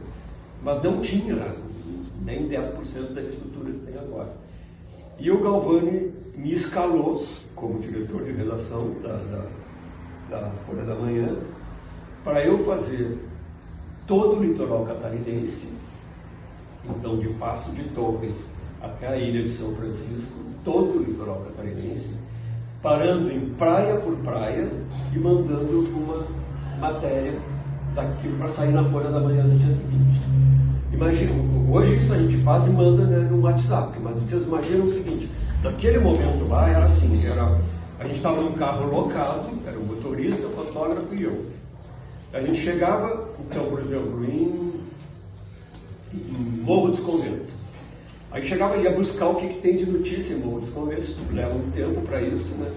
Mas não tinha nem 10% da estrutura que tem agora. E o Galvani me escalou como diretor de redação da Folha da Manhã para eu fazer todo o litoral catarinense, então de Passo de Torres até a ilha de São Francisco, todo o litoral catarinense, parando em praia por praia e mandando uma matéria daquilo para sair na Folha da Manhã no dia seguinte. Imagina, hoje isso a gente faz e manda, né, no WhatsApp, mas vocês imaginam o seguinte, naquele momento lá era assim, a gente estava num carro locado, era o motorista, o fotógrafo e eu. A gente chegava, então, por exemplo, em Morro dos Conventos. Aí chegava e ia buscar o que tem de notícia em Morro dos Conventos, leva um tempo para isso, né?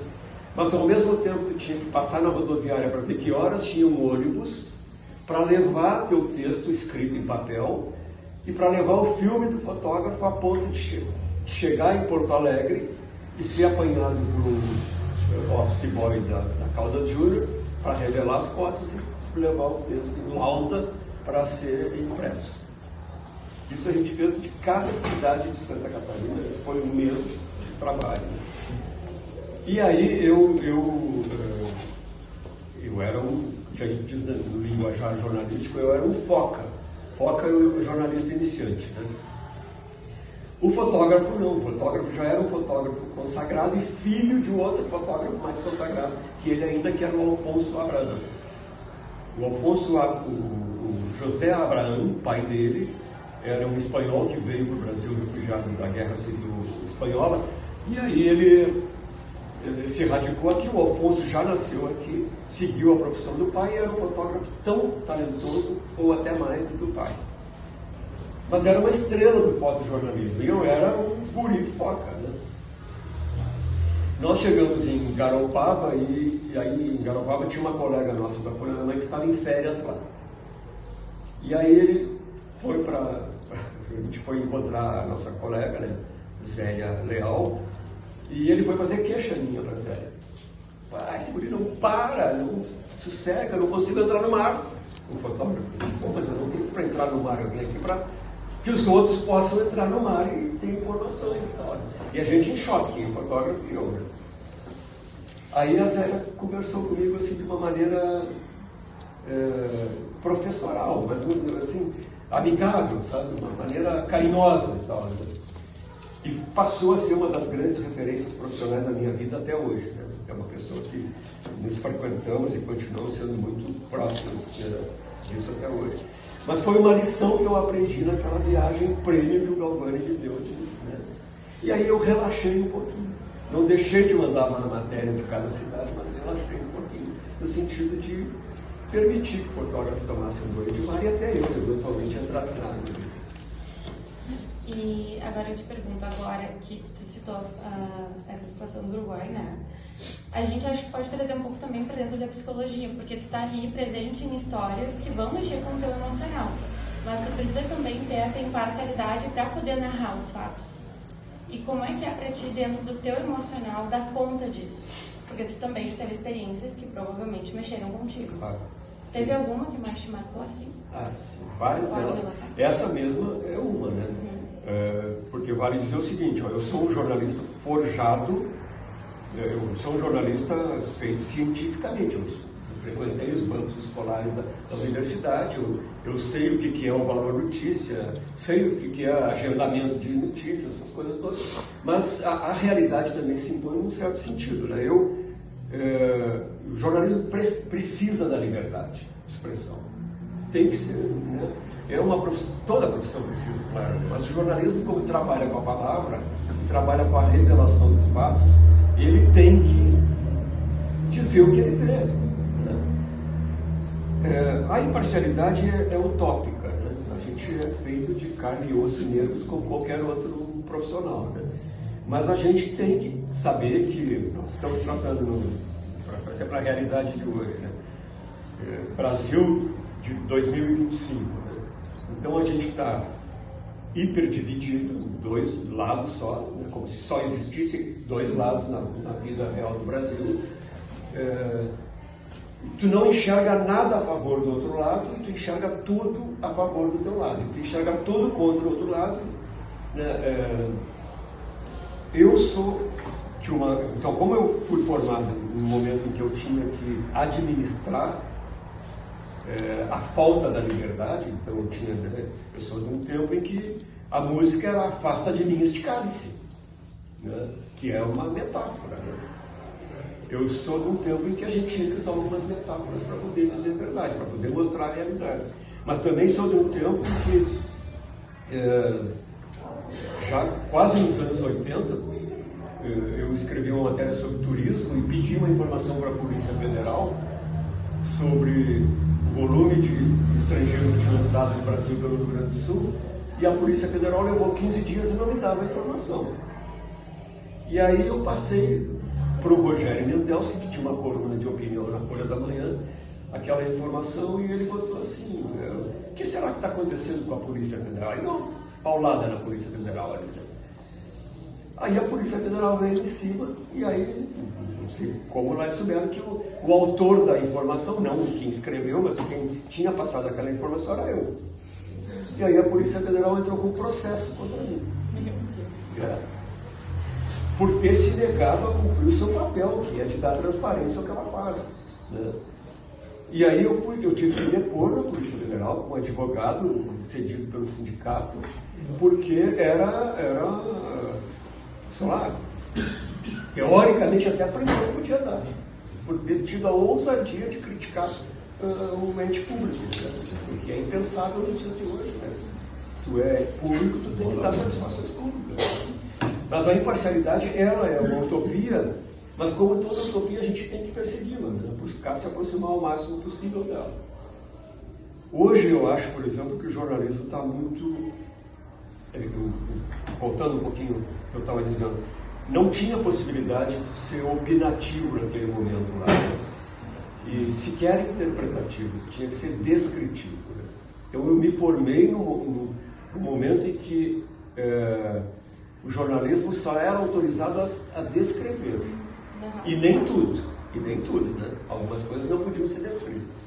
Mas ao mesmo tempo tu tinha que passar na rodoviária para ver que horas tinha um ônibus para levar teu texto escrito em papel e para levar o filme do fotógrafo a ponto de chegar em Porto Alegre e ser apanhado por um office boy da Caldas Júnior para revelar as fotos e levar o texto em lauda para ser impresso. Isso a gente fez de cada cidade de Santa Catarina, foi um mês de trabalho. E aí eu era que a gente diz no linguajar jornalístico, eu era um foca. Foca é o jornalista iniciante, né? O fotógrafo não, o fotógrafo já era um fotógrafo consagrado e filho de um outro fotógrafo mais consagrado, que ele ainda que era o Alfonso Abraham. O José Abraham, pai dele, era um espanhol que veio para o Brasil refugiado da Guerra Civil Espanhola, e aí ele se radicou aqui. O Alfonso já nasceu aqui, seguiu a profissão do pai e era um fotógrafo tão talentoso ou até mais do que o pai. Mas era uma estrela do fotojornalismo e eu era um guri foca, né? Nós chegamos em Garopaba e aí em Garopaba tinha uma colega nossa da Folha da Manhã que estava em férias lá. E aí ele foi a gente foi encontrar a nossa colega, né, Zélia Leal, e ele foi fazer queixa minha para Zélia. Esse guri não para, não sossega, não consigo entrar no mar. O fotógrafo disse, mas eu não vim para entrar no mar, eu vim aqui para que os outros possam entrar no mar e ter informações e tal. E a gente em choque, o fotógrafo e eu. Aí a Zélia conversou comigo assim de uma maneira professoral, mas assim, amigável, sabe? De uma maneira carinhosa e tal. Né? E passou a ser uma das grandes referências profissionais da minha vida até hoje. Né? É uma pessoa que nos frequentamos e continuamos sendo muito próximos disso até hoje. Mas foi uma lição que eu aprendi naquela viagem prêmio que o Galvani me deu. Né? E aí eu relaxei um pouquinho. Não deixei de mandar uma matéria de cada cidade, mas relaxei um pouquinho. No sentido de permitir que o fotógrafo tomasse um banho de mar e até eu, eventualmente, entrasse na água. E agora eu te pergunto, agora que tu citou essa situação do Uruguai, né? A gente acho que pode trazer um pouco também para dentro da psicologia, porque tu tá ali presente em histórias que vão mexer com o teu emocional. Mas tu precisa também ter essa imparcialidade para poder narrar os fatos. E como é que é para ti, dentro do teu emocional, dar conta disso? Porque tu também teve experiências que provavelmente mexeram contigo. Teve alguma que mais te marcou assim? Sim, várias delas. Essa mesma é uma, né? Porque vale dizer o seguinte, ó, eu sou um jornalista forjado, eu sou um jornalista feito cientificamente, eu frequentei os bancos escolares da universidade, eu sei o que é o valor notícia, sei o que é agendamento de notícias, essas coisas todas, mas a realidade também se impõe num certo sentido, né? O jornalismo precisa da liberdade de expressão, tem que ser, né? Toda profissão precisa, claro, mas o jornalismo, como trabalha com a palavra, trabalha com a revelação dos fatos, ele tem que dizer o que ele vê. Né? A imparcialidade é utópica, né? A gente é feito de carne e osso e nervos como qualquer outro profissional, né? Mas a gente tem que saber que nós estamos tratando, por exemplo, a realidade de hoje, né? Brasil de 2025, né? Então a gente está hiperdividido em dois lados só, né? Como se só existissem dois lados na vida real do Brasil. Tu não enxerga nada a favor do outro lado e tu enxerga tudo a favor do teu lado. Tu enxerga tudo contra o outro lado. Né? Eu sou de uma... Então, como eu fui formado no momento em que eu tinha que administrar a falta da liberdade, então eu sou de um tempo em que a música era afasta de mim este cálice, né? Que é uma metáfora. Né? Eu sou de um tempo em que a gente tinha que usar algumas metáforas para poder dizer a verdade, para poder mostrar a realidade. Mas também sou de um tempo em que, já quase nos anos 80, eu escrevi uma matéria sobre turismo e pedi uma informação para a Polícia Federal sobre o volume de estrangeiros que tinham entrado no Brasil pelo Rio Grande do Sul, e a Polícia Federal levou 15 dias e não me dava a informação. E aí eu passei para o Rogério Mendelski, que tinha uma coluna de opinião na Folha da Manhã, aquela informação, e ele botou assim, o que será que está acontecendo com a Polícia Federal? Aí não, paulada na Polícia Federal ali. Aí a Polícia Federal veio em cima e aí, não sei como lá souberam que o autor da informação, não quem escreveu, mas quem tinha passado aquela informação era eu. E aí a Polícia Federal entrou com um processo contra mim. Por ter se negado a cumprir o seu papel, que é de dar transparência ao que ela faz. Né? E aí eu tive que depor na Polícia Federal com um advogado cedido pelo sindicato, porque era sei lá, teoricamente até a prisão podia dar, por ter tido a ousadia de criticar um ente público, né? Porque é impensável no dia de hoje. Né? Tu é público, tu tem que dar satisfações públicas. Mas a imparcialidade, ela é uma utopia, mas como toda utopia a gente tem que persegui-la, né? Buscar se aproximar o máximo possível dela. Hoje eu acho, por exemplo, que o jornalismo está muito... voltando um pouquinho ao que eu estava dizendo, não tinha possibilidade de ser opinativo naquele momento lá, e sequer interpretativo, tinha que ser descritivo. Né? Então eu me formei no momento em que o jornalismo só era autorizado a descrever, e nem tudo, né? Algumas coisas não podiam ser descritas.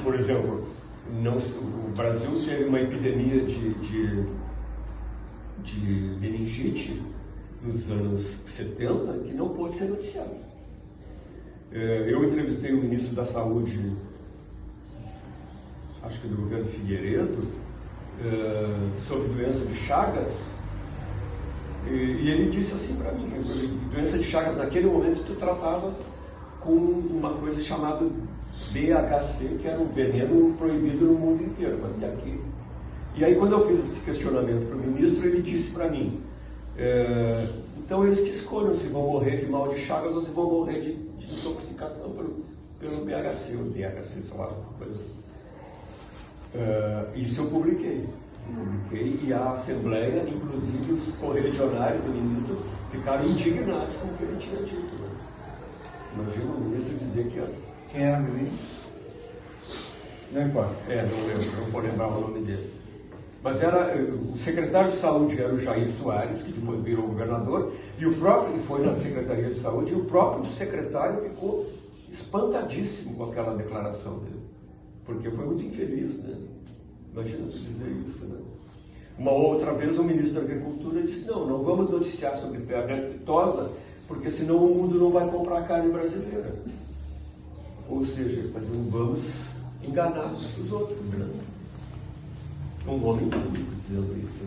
Por exemplo, o Brasil teve uma epidemia de meningite nos anos 70 que não pôde ser noticiado. Eu entrevistei o ministro da Saúde, acho que do governo Figueiredo, sobre doença de Chagas, e ele disse assim para mim: doença de Chagas naquele momento tu tratava com uma coisa chamada BHC, que era um veneno proibido no mundo inteiro, mas e aqui? E aí quando eu fiz esse questionamento para o ministro, ele disse para mim, então eles que escolham se vão morrer de mal de Chagas ou se vão morrer de intoxicação pelo BHC, ou DHC, sei lá, coisa assim. Isso eu publiquei, e a Assembleia, inclusive os correligionários do ministro, ficaram indignados com o que ele tinha dito. Né? Imagina o ministro dizer que... Quem era o ministro? Não importa. Não lembro, não vou lembrar o nome dele. Mas o secretário de saúde era o Jair Soares, que depois virou governador, e o próprio, que foi na Secretaria de Saúde, e o próprio secretário ficou espantadíssimo com aquela declaração dele, porque foi muito infeliz, né? Imagina tu dizer isso, né? Uma outra vez o ministro da Agricultura disse, não vamos noticiar sobre febre aftosa, porque senão o mundo não vai comprar carne brasileira. Ou seja, vamos enganar os outros, né? Um homem público dizendo isso.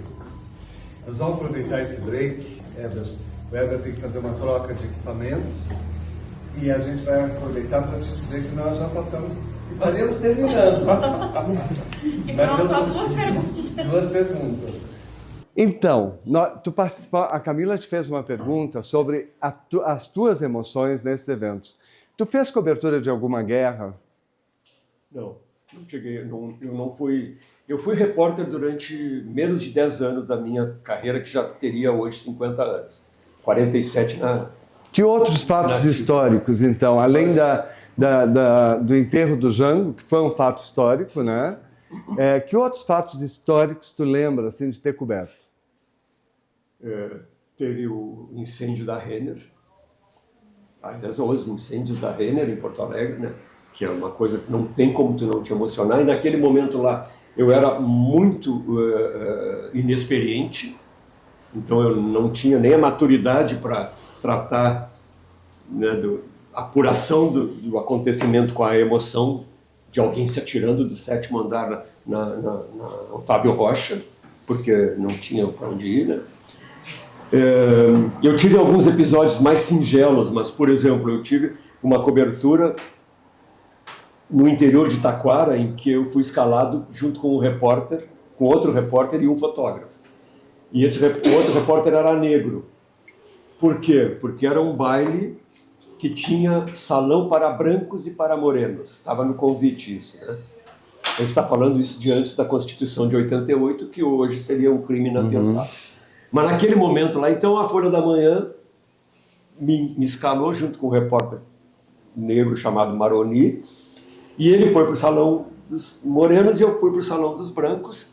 Nós vamos aproveitar esse break, Everson. O Everson tem que fazer uma troca de equipamentos e a gente vai aproveitar para te dizer que nós já estaremos terminando. Então, só duas perguntas. Duas perguntas. Então, tu participou, a Camila te fez uma pergunta sobre as tuas emoções nesses eventos. Tu fez cobertura de alguma guerra? Não cheguei, eu não fui... Eu fui repórter durante menos de 10 anos da minha carreira, que já teria hoje 50 anos. 47 na... Que outros fatos históricos, então, além do enterro do Jango, que foi um fato histórico, né? Que outros fatos históricos tu lembra, assim, de ter coberto? Teve o incêndio da Renner, aliás, os incêndios da Renner em Porto Alegre, né? Que é uma coisa que não tem como tu não te emocionar, e naquele momento lá eu era muito inexperiente, então eu não tinha nem a maturidade para tratar, né, da apuração do acontecimento com a emoção de alguém se atirando do 7º andar na Otávio Rocha, porque não tinha para onde ir, né? Eu tive alguns episódios mais singelos, mas, por exemplo, eu tive uma cobertura no interior de Taquara, em que eu fui escalado junto com outro repórter e um fotógrafo. E esse outro repórter era negro. Por quê? Porque era um baile que tinha salão para brancos e para morenos. Estava no convite isso, né? A gente está falando isso de antes da Constituição de 88, que hoje seria um crime inapensável. Mas naquele momento lá, então a Folha da Manhã me escalou junto com um repórter negro chamado Maroni, e ele foi para o salão dos morenos e eu fui para o Salão dos Brancos.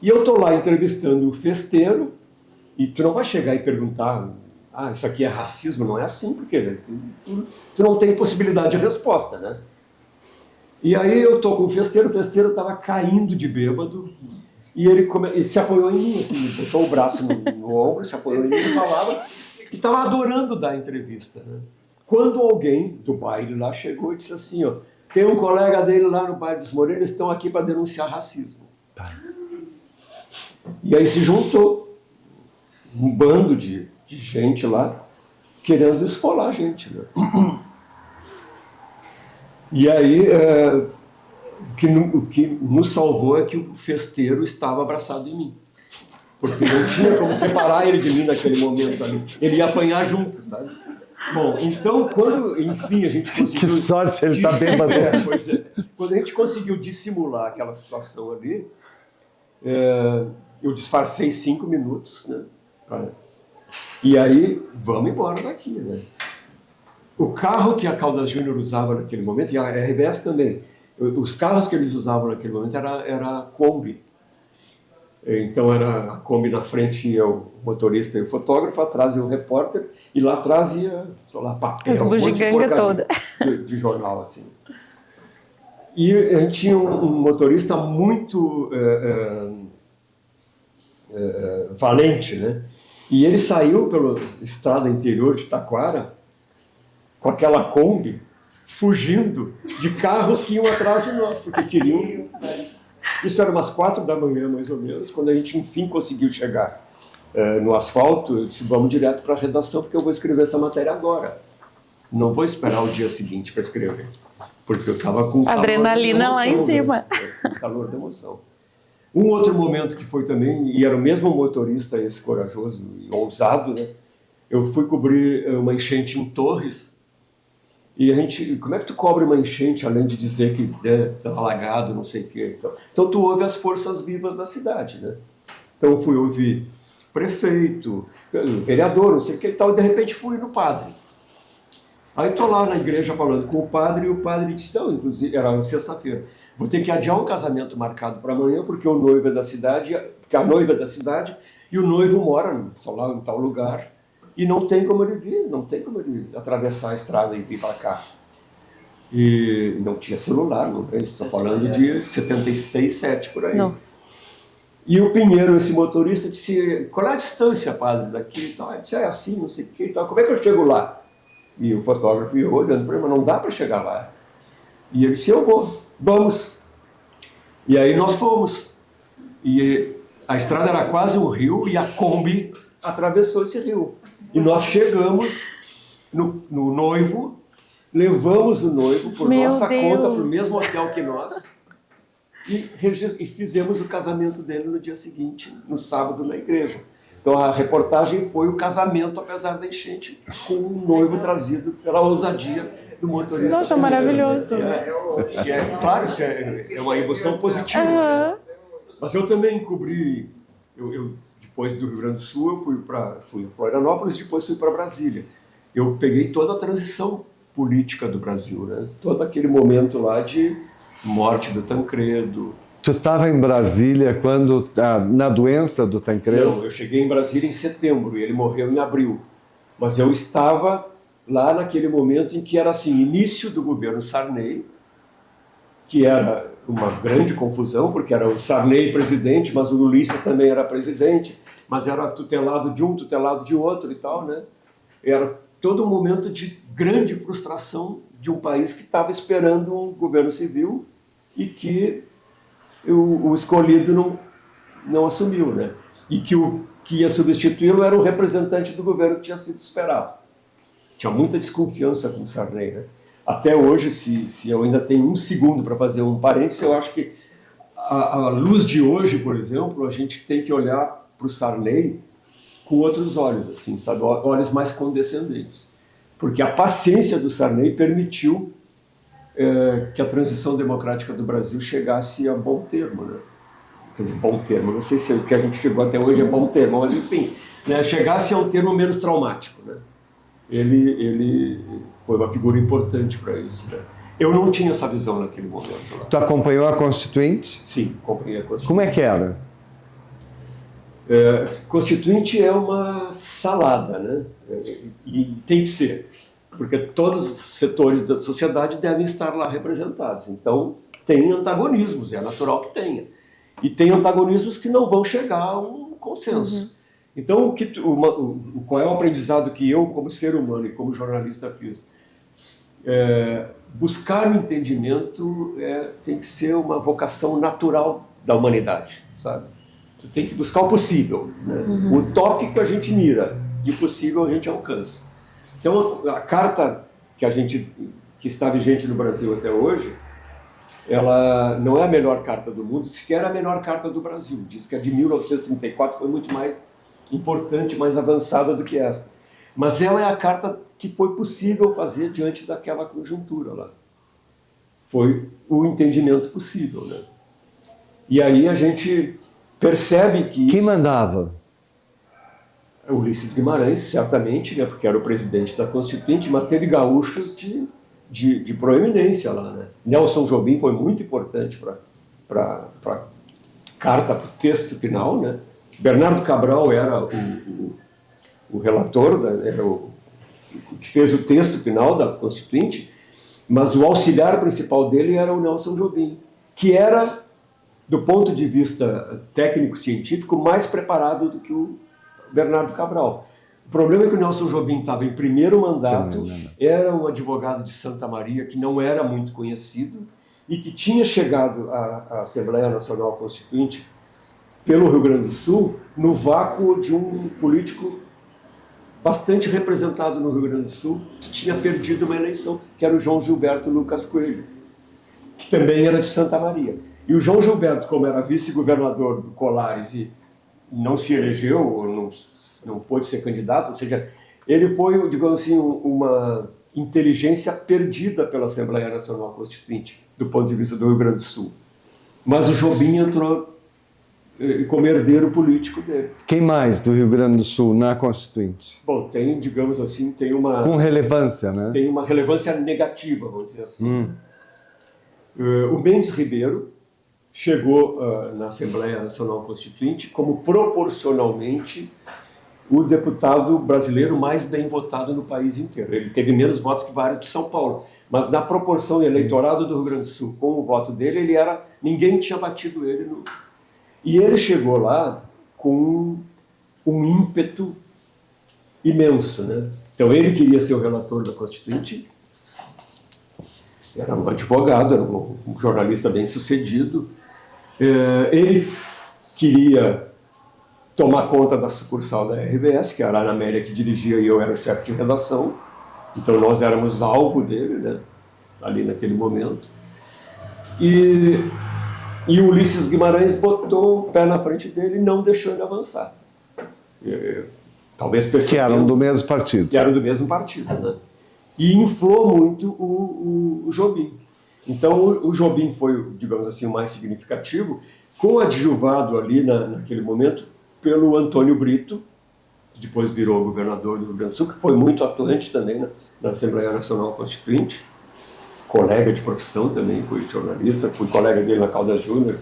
E eu estou lá entrevistando o festeiro, e tu não vai chegar e perguntar, isso aqui é racismo? Não é assim, porque tu não tem possibilidade de resposta, né? E aí eu estou com o festeiro estava caindo de bêbado, e ele se apoiou em mim, assim, botou o braço no ombro, se apoiou em mim e falava, e estava adorando dar a entrevista, né? Quando alguém do baile lá chegou e disse assim, ó, tem um colega dele lá no baile dos Morenos, eles estão aqui para denunciar racismo. E aí se juntou um bando de gente lá, querendo esfolar a gente, né? E aí, o que nos salvou é que o festeiro estava abraçado em mim. Porque não tinha como separar ele de mim naquele momento ali. Ele ia apanhar junto, sabe? Bom, então, quando, enfim, a gente conseguiu... Que sorte, ele está bêbado. Pois é. Quando a gente conseguiu dissimular aquela situação ali, eu disfarcei 5 minutos, né? E aí, vamos embora daqui, né? O carro que a Caldas Júnior usava naquele momento, e a RBS também, os carros que eles usavam naquele momento era Kombi. Então era a Kombi na frente, ia o motorista e o fotógrafo, atrás ia o repórter, e lá atrás ia, sei lá, papel, um monte de porcaria de jornal, assim. E a gente tinha um motorista muito valente, né? E ele saiu pela estrada interior de Taquara, com aquela Kombi, fugindo de carros que iam atrás de nós, porque queriam... Isso era umas 4 da manhã, mais ou menos, quando a gente, enfim, conseguiu chegar no asfalto. Eu disse, vamos direto para a redação, porque eu vou escrever essa matéria agora. Não vou esperar o dia seguinte para escrever, porque eu estava com adrenalina lá em cima. Né? Calor de emoção. Um outro momento que foi também, e era o mesmo motorista, esse corajoso e ousado, né? Eu fui cobrir uma enchente em Torres. E a gente, como é que tu cobre uma enchente, além de dizer que está alagado, não sei o quê? Então tu ouve as forças vivas da cidade, né? Então eu fui ouvir prefeito, vereador, não sei o que e tal, e de repente fui no padre. Aí estou lá na igreja falando com o padre, e o padre disse, não, inclusive, era sexta-feira, vou ter que adiar um casamento marcado para amanhã, porque o noivo é da cidade, porque a noiva é da cidade, e o noivo mora, sei lá, em tal lugar, e não tem como ele vir, não tem como ele atravessar a estrada e vir para cá. E não tinha celular, não tem, estou falando de 76, 7 por aí. Nossa. E o Pinheiro, esse motorista, disse, qual é a distância, padre, daqui e tal? Ele disse, é assim, não sei o que e tal, como é que eu chego lá? E o fotógrafo ia olhando para ele, mas não dá para chegar lá. E ele disse, eu vou, vamos. E aí nós fomos. E a estrada era quase um rio e a Kombi atravessou esse rio. E nós chegamos no noivo, levamos o noivo por nossa conta, para o mesmo hotel que nós, e fizemos o casamento dele no dia seguinte, no sábado, na igreja. Então a reportagem foi o casamento, apesar da enchente, com o noivo trazido pela ousadia do motorista. Nossa, maravilhoso. Claro, isso é uma emoção positiva. Né? Mas eu também cobri... Depois do Rio Grande do Sul, eu fui para Florianópolis, depois fui para Brasília. Eu peguei toda a transição política do Brasil, né? Todo aquele momento lá de morte do Tancredo. Tu estava em Brasília quando, na doença do Tancredo? Não, eu cheguei em Brasília em setembro e ele morreu em abril. Mas eu estava lá naquele momento em que era assim, início do governo Sarney, que era uma grande confusão, porque era o Sarney presidente, mas o Ulisses também era presidente, mas era tutelado de um, tutelado de outro e tal, né? Era todo um momento de grande frustração de um país que estava esperando um governo civil e que o escolhido não assumiu, né? E que o que ia substituí-lo era o representante do governo que tinha sido esperado. Tinha muita desconfiança com o Sarney, né? Até hoje, se eu ainda tenho um segundo para fazer um parênteses, eu acho que a luz de hoje, por exemplo, a gente tem que olhar para o Sarney com outros olhos, assim, sabe? Olhos mais condescendentes. Porque a paciência do Sarney permitiu que a transição democrática do Brasil chegasse a bom termo, né? Quer dizer, bom termo, não sei se o que a gente chegou até hoje é bom termo, mas enfim, né? Chegasse a um termo menos traumático, né? Ele foi uma figura importante para isso, né? Eu não tinha essa visão naquele momento. Lá. Tu acompanhou a Constituinte? Sim, acompanhei a Constituinte. Como é que era? Constituinte é uma salada, né? E tem que ser, porque todos os setores da sociedade devem estar lá representados. Então, tem antagonismos, é natural que tenha. E tem antagonismos que não vão chegar a um consenso. Então, qual é o aprendizado que eu, como ser humano e como jornalista, fiz? Buscar o entendimento tem que ser uma vocação natural da humanidade, sabe? Tu tem que buscar o possível, né? O utópico a gente mira, e o possível a gente alcança. Então, a carta que está vigente no Brasil até hoje, ela não é a melhor carta do mundo, sequer a melhor carta do Brasil. Diz que a de 1934 foi muito mais importante, mais avançada do que esta. Mas ela é a carta que foi possível fazer diante daquela conjuntura lá. Foi o entendimento possível, né? E aí a gente percebe que... Quem mandava? Ulisses Guimarães, certamente, né, porque era o presidente da Constituinte, mas teve gaúchos de proeminência lá, né? Nelson Jobim foi muito importante para a carta, para o texto final, né? Bernardo Cabral era o relator, era o que fez o texto final da Constituinte, mas o auxiliar principal dele era o Nelson Jobim, que era, do ponto de vista técnico-científico, mais preparado do que o Bernardo Cabral. O problema é que o Nelson Jobim estava em primeiro mandato, era um advogado de Santa Maria que não era muito conhecido e que tinha chegado à Assembleia Nacional Constituinte pelo Rio Grande do Sul no vácuo de um político bastante representado no Rio Grande do Sul, que tinha perdido uma eleição, que era o João Gilberto Lucas Coelho, que também era de Santa Maria. E o João Gilberto, como era vice-governador do Colares e não se elegeu, ou não pôde ser candidato, ou seja, ele foi, digamos assim, uma inteligência perdida pela Assembleia Nacional Constituinte, do ponto de vista do Rio Grande do Sul. Mas o Jobim entrou como herdeiro político dele. Quem mais do Rio Grande do Sul na Constituinte? Bom, tem, digamos assim, com relevância, né? Tem uma relevância negativa, vamos dizer assim. O Mendes Ribeiro chegou na Assembleia Nacional Constituinte como proporcionalmente o deputado brasileiro mais bem votado no país inteiro. Ele teve menos votos que vários de São Paulo, mas na proporção eleitorado do Rio Grande do Sul com o voto dele, ninguém tinha batido ele. E ele chegou lá com um ímpeto imenso, né? Então ele queria ser o relator da Constituinte, era um advogado, era um jornalista bem sucedido. Ele queria tomar conta da sucursal da RBS, que era a Ana Amélia que dirigia e eu era o chefe de redação. Então nós éramos alvo dele, né? Ali naquele momento. E o Ulisses Guimarães botou o pé na frente dele e não deixou ele avançar. Talvez percebendo... Que eram do mesmo partido. Que eram do mesmo partido, né? E inflou muito o Jobim. Então o Jobim foi, digamos assim, o mais significativo, coadjuvado ali naquele momento pelo Antônio Brito, que depois virou governador do Rio Grande do Sul, que foi muito atuante também na Assembleia Nacional Constituinte, colega de profissão também, foi jornalista, fui colega dele na Caldas Júnior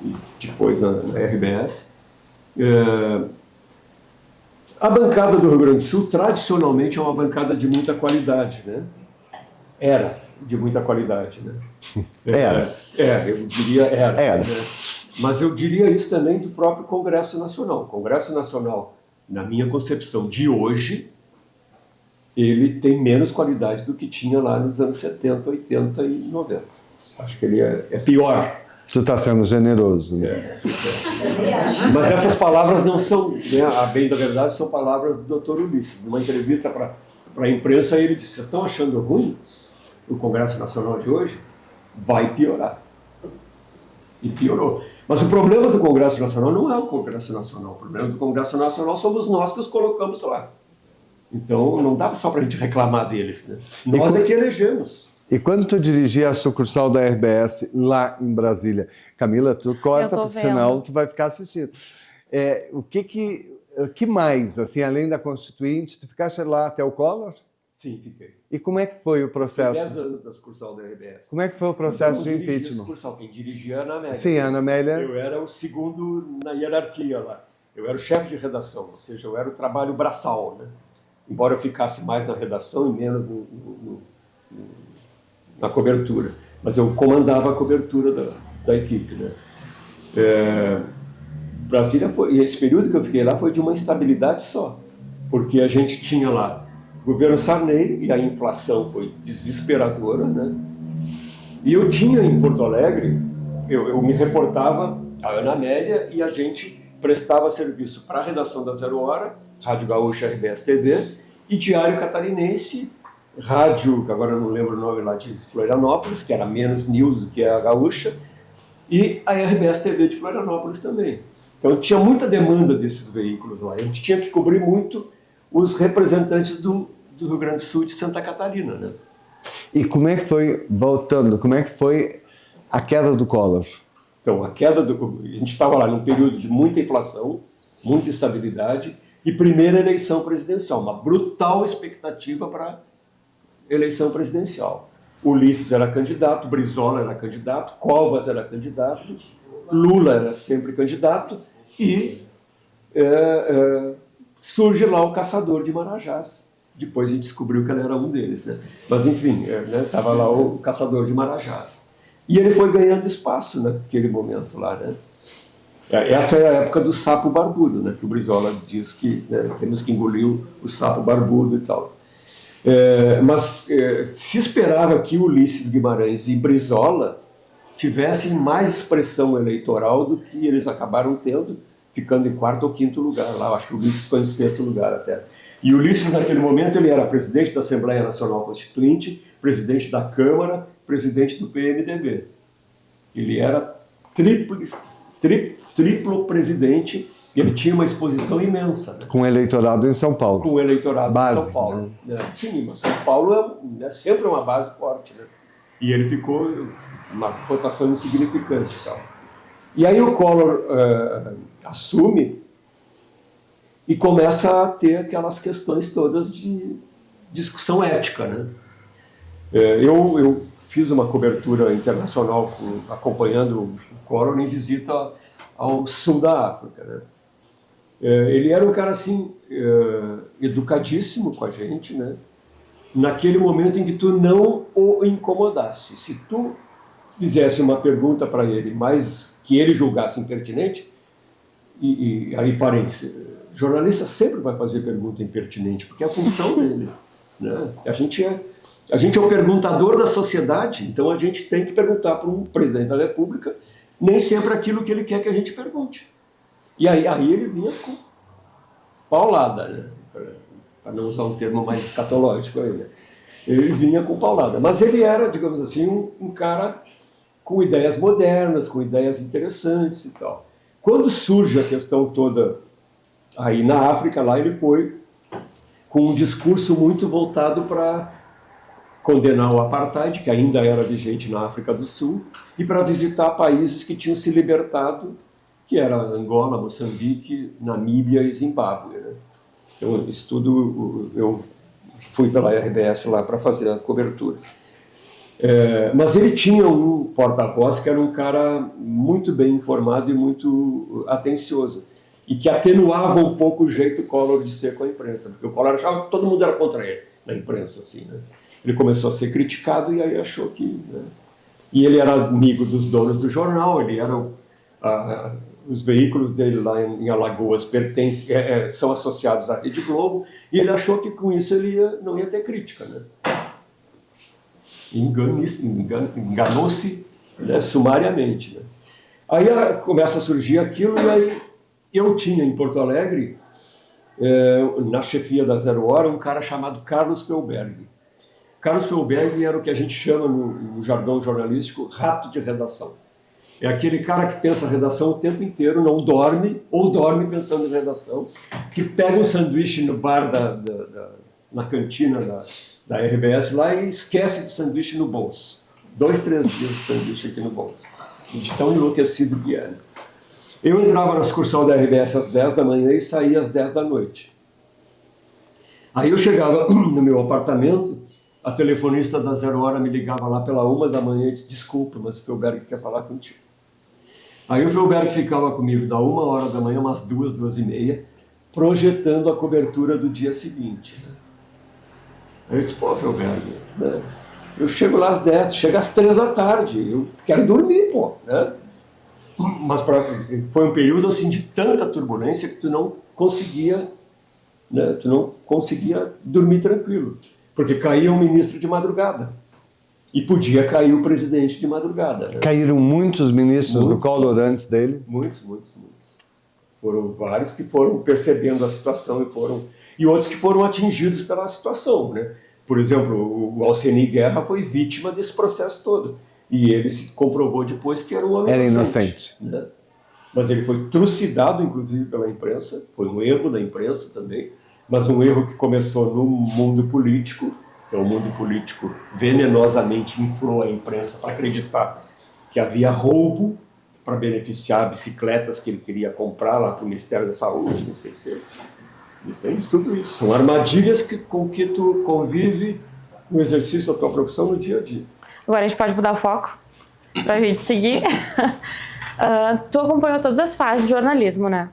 e depois na RBS. A bancada do Rio Grande do Sul, tradicionalmente, é uma bancada de muita qualidade, né? Era de muita qualidade, né? Eu diria era. Né? Mas eu diria isso também do próprio Congresso Nacional. O Congresso Nacional, na minha concepção de hoje, ele tem menos qualidade do que tinha lá nos anos 70, 80 e 90. Acho que ele é pior. Tu está sendo generoso. Né? Mas essas palavras não são, né, a bem da verdade, são palavras do Dr. Ulisses. Numa entrevista para a imprensa, ele disse: vocês estão achando ruim o Congresso Nacional de hoje? Vai piorar. E piorou. Mas o problema do Congresso Nacional não é o Congresso Nacional. O problema do Congresso Nacional somos nós que os colocamos lá. Então, não dá só para a gente reclamar deles, né? Nós é que elegemos. E quando tu dirigia a sucursal da RBS lá em Brasília, Camila, tu corta, porque senão tu vai ficar assistindo. O que mais, assim, além da Constituinte, tu ficaste lá até o Collor? Sim, fiquei. E como é que foi o Fiquei processo? 10 anos na sucursal da RBS. Como é que foi o processo de Eu não dirigia a impeachment? sucursal, quem dirigia era a Ana Amélia. Sim, a Ana Amélia. Eu era o segundo na hierarquia lá. Eu era o chefe de redação, ou seja, eu era o trabalho braçal, né? Embora eu ficasse mais na redação e menos na cobertura. Mas eu comandava a cobertura da equipe, né? Brasília e esse período que eu fiquei lá foi de uma instabilidade só, porque a gente tinha lá o governo Sarney e a inflação foi desesperadora, né? E eu tinha em Porto Alegre, eu me reportava a Ana Amélia e a gente prestava serviço para a redação da Zero Hora, Rádio Gaúcha, RBS TV, e Diário Catarinense, rádio, que agora eu não lembro o nome lá de Florianópolis, que era menos news do que a Gaúcha, e a RBS TV de Florianópolis também. Então tinha muita demanda desses veículos lá. A gente tinha que cobrir muito os representantes do Rio Grande do Sul e de Santa Catarina, né? E como é que foi, voltando, como é que foi a queda do Collor? Então, a gente estava lá num período de muita inflação, muita instabilidade, e primeira eleição presidencial, uma brutal expectativa para a eleição presidencial. Ulisses era candidato, Brizola era candidato, Covas era candidato, Lula era sempre candidato, e surge lá o caçador de Marajás. Depois a gente descobriu que ele era um deles, né? Mas enfim, estava lá o caçador de Marajás. E ele foi ganhando espaço naquele momento lá, né? Essa é a época do sapo barbudo, né? Que o Brizola diz que temos que engolir o sapo barbudo e tal. Mas se esperava que Ulisses Guimarães e Brizola tivessem mais expressão eleitoral do que eles acabaram tendo, ficando em quarto ou quinto lugar lá. Eu acho que o Ulisses ficou em sexto lugar até. E o Ulisses, naquele momento, ele era presidente da Assembleia Nacional Constituinte, presidente da Câmara, presidente do PMDB. Ele era triplo presidente, e ele tinha uma exposição imensa. Né? Com o eleitorado em São Paulo. Com o eleitorado base, em São Paulo. Né? Sim, mas São Paulo é sempre uma base forte. Né? E ele ficou uma votação insignificante. Tal. E aí o Collor assume e começa a ter aquelas questões todas de discussão ética. Né? Eu fiz uma cobertura internacional acompanhando o Collor em visita ao sul da África. Né? Ele era um cara assim, educadíssimo com a gente, né? Naquele momento em que tu não o incomodasse. Se tu fizesse uma pergunta para ele, mas que ele julgasse impertinente, e aí parênteses, jornalista sempre vai fazer pergunta impertinente, porque é a função dele. Né? A gente é o perguntador da sociedade, então a gente tem que perguntar para um presidente da República nem sempre aquilo que ele quer que a gente pergunte. E aí ele vinha com paulada, né? Para não usar um termo mais escatológico aí, né? Ele vinha com paulada. Mas ele era, digamos assim, um cara com ideias modernas, com ideias interessantes e tal. Quando surge a questão toda aí na África, lá ele foi com um discurso muito voltado para condenar o apartheid, que ainda era vigente na África do Sul, e para visitar países que tinham se libertado, que era Angola, Moçambique, Namíbia e Zimbábue. Né? Então, isso tudo, eu fui pela RBS lá para fazer a cobertura. Mas ele tinha um porta-voz que era um cara muito bem informado e muito atencioso, e que atenuava um pouco o jeito Collor de ser com a imprensa, porque o Collor achava que todo mundo era contra ele, na imprensa, assim, né? Ele começou a ser criticado e aí achou que... Né? E ele era amigo dos donos do jornal, ele era... os veículos dele lá em Alagoas são associados à Rede Globo, e ele achou que com isso ele não ia ter crítica, né? Enganou-se, né, sumariamente. Né? Aí começa a surgir aquilo, e aí eu tinha em Porto Alegre, na chefia da Zero Hora, um cara chamado Carlos Felberg. Carlos Felberg era o que a gente chama no jargão jornalístico rato de redação. É aquele cara que pensa a redação o tempo inteiro, não dorme, ou dorme pensando em redação, que pega um sanduíche no bar, na cantina da RBS lá e esquece do sanduíche no bolso. 2, 3 dias de sanduíche aqui no bolso. De tão enlouquecido que era. Eu entrava na sucursal da RBS às 10 da manhã e saía às 10 da noite. Aí eu chegava no meu apartamento, a telefonista da 0 Hora me ligava lá pela 1 da manhã e disse: desculpa, mas o Felberg quer falar contigo. Aí o Felberg ficava comigo da 1 hora da manhã, umas 2, 2h30, projetando a cobertura do dia seguinte. Aí eu disse: pô, Felberg, né? Eu chego lá às 10, chega às 3 da tarde, eu quero dormir, pô, né? Mas foi um período assim de tanta turbulência que tu não conseguia, né? Tu não conseguia dormir tranquilo, porque caía um ministro de madrugada e podia cair o presidente de madrugada, né? Caíram muitos ministros do Collor antes dele? Muitos. Foram vários que foram percebendo a situação e outros que foram atingidos pela situação, né? Por exemplo, o Alceni Guerra foi vítima desse processo todo. E ele se comprovou depois que era um homem inocente. Né? Mas ele foi trucidado, inclusive, pela imprensa. Foi um erro da imprensa também. Mas um erro que começou no mundo político. Então, o mundo político venenosamente inflou a imprensa para acreditar que havia roubo para beneficiar bicicletas que ele queria comprar lá para o Ministério da Saúde, não sei o quê. Tem tudo isso. São armadilhas com que tu convive no exercício da tua profissão no dia a dia. Agora a gente pode mudar o foco para a gente seguir. Tu acompanhou todas as fases de jornalismo, né?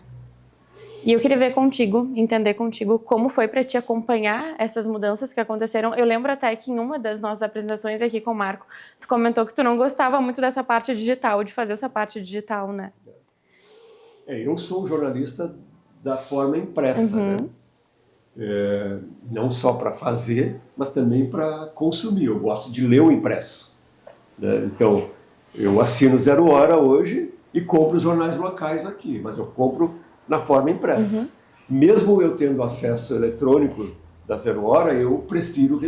E eu queria ver contigo, entender contigo como foi para te acompanhar essas mudanças que aconteceram. Eu lembro até que em uma das nossas apresentações aqui com o Marco, tu comentou que tu não gostava muito dessa parte digital, de fazer essa parte digital, né? Eu sou um jornalista da forma impressa, né? Não só para fazer, mas também para consumir. Eu gosto de ler o impresso, né? Então, eu assino 0 Hora hoje e compro os jornais locais aqui, mas eu compro na forma impressa. Mesmo eu tendo acesso eletrônico da 0 Hora, eu prefiro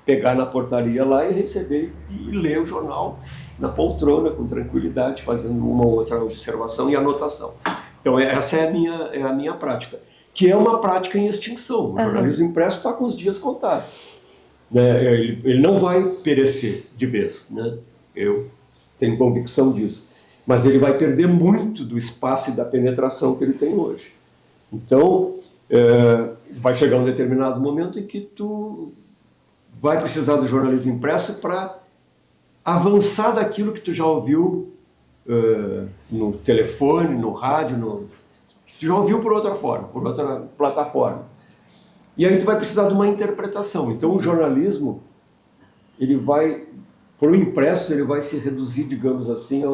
pegar na portaria lá e receber e ler o jornal na poltrona, com tranquilidade, fazendo uma ou outra observação e anotação. Então, essa é a minha prática, que é uma prática em extinção. O jornalismo impresso está com os dias contados, né? Ele não vai perecer de vez, né? Eu tenho convicção disso. Mas ele vai perder muito do espaço e da penetração que ele tem hoje. Então, vai chegar um determinado momento em que tu vai precisar do jornalismo impresso para avançar daquilo que tu já ouviu no telefone, no rádio, tu já ouviu por outra forma, por outra plataforma. E aí tu vai precisar de uma interpretação. Então o jornalismo, ele vai, por impresso, ele vai se reduzir, digamos assim, a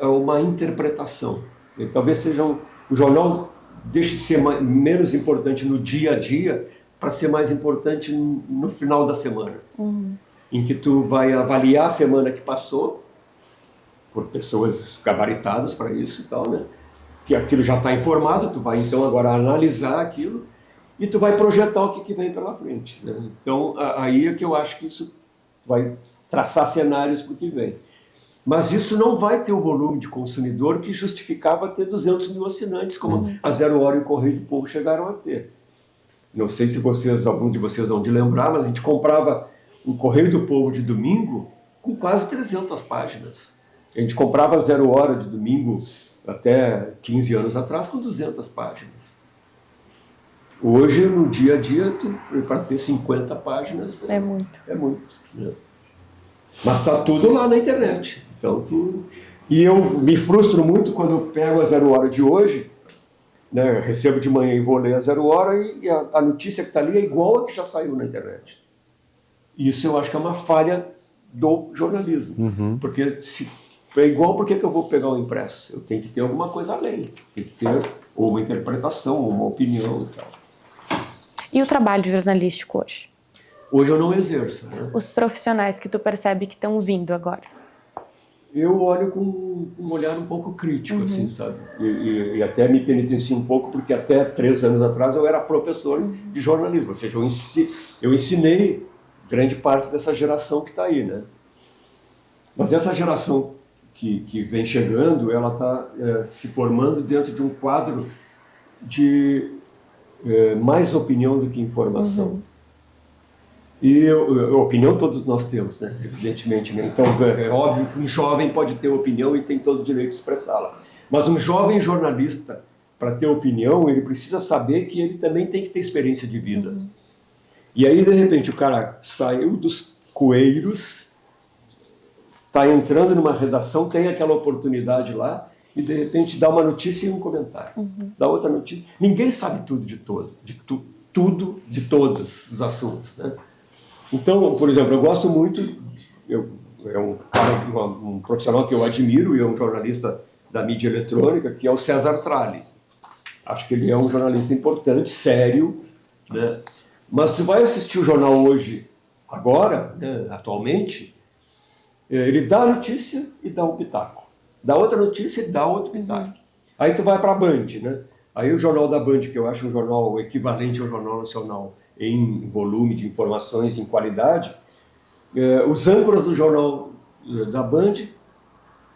uma interpretação. E talvez seja o jornal deixe de ser menos importante no dia a dia para ser mais importante no final da semana. Em que tu vai avaliar a semana que passou, por pessoas gabaritadas para isso e tal, né? Que aquilo já está informado, tu vai então agora analisar aquilo e tu vai projetar o que vem pela frente, né? Então, aí é que eu acho que isso vai traçar cenários para o que vem. Mas isso não vai ter o volume de consumidor que justificava ter 200 mil assinantes, como a 0 Hora e o Correio do Povo chegaram a ter. Não sei se algum de vocês vão de lembrar, mas a gente comprava o Correio do Povo de domingo com quase 300 páginas. A gente comprava a 0 Hora de domingo até 15 anos atrás com 200 páginas. Hoje, no dia a dia, para ter 50 páginas... É muito. É muito, né? Mas está tudo lá na internet. Então, E eu me frustro muito quando eu pego a 0 Hora de hoje, né? Eu recebo de manhã e vou ler a 0 Hora e a notícia que está ali é igual a que já saiu na internet. Isso eu acho que é uma falha do jornalismo. Porque se é igual, por que eu vou pegar o impresso? Eu tenho que ter alguma coisa além. Tem que ter ou uma interpretação, ou uma opinião e tal. E o trabalho jornalístico hoje? Hoje eu não exerço, né? Os profissionais que tu percebe que estão vindo agora? Eu olho com um olhar um pouco crítico, assim, sabe? E até me penitencio um pouco, porque até 3 anos atrás eu era professor de jornalismo. Ou seja, eu ensinei grande parte dessa geração que está aí, né? Mas essa geração que vem chegando, ela está se formando dentro de um quadro de mais opinião do que informação. E opinião todos nós temos, né? Evidentemente. Né? Então, é óbvio que um jovem pode ter opinião e tem todo o direito de expressá-la. Mas um jovem jornalista para ter opinião, ele precisa saber que ele também tem que ter experiência de vida. E aí, de repente, o cara saiu dos coeiros, está entrando numa redação, tem aquela oportunidade lá, e de repente dá uma notícia e um comentário. Dá outra notícia. Ninguém sabe tudo de tudo de todos os assuntos, né? Então, por exemplo, eu gosto muito, é um profissional que eu admiro, e é um jornalista da mídia eletrônica, que é o César Tralli. Acho que ele é um jornalista importante, sério, né? Mas se vai assistir o jornal hoje, agora, né, atualmente, ele dá a notícia e dá um pitaco. Dá outra notícia e dá outro pitaco. Aí tu vai para a Band, né? Aí o Jornal da Band, que eu acho um jornal equivalente ao Jornal Nacional em volume de informações, em qualidade, os âncoras do Jornal da Band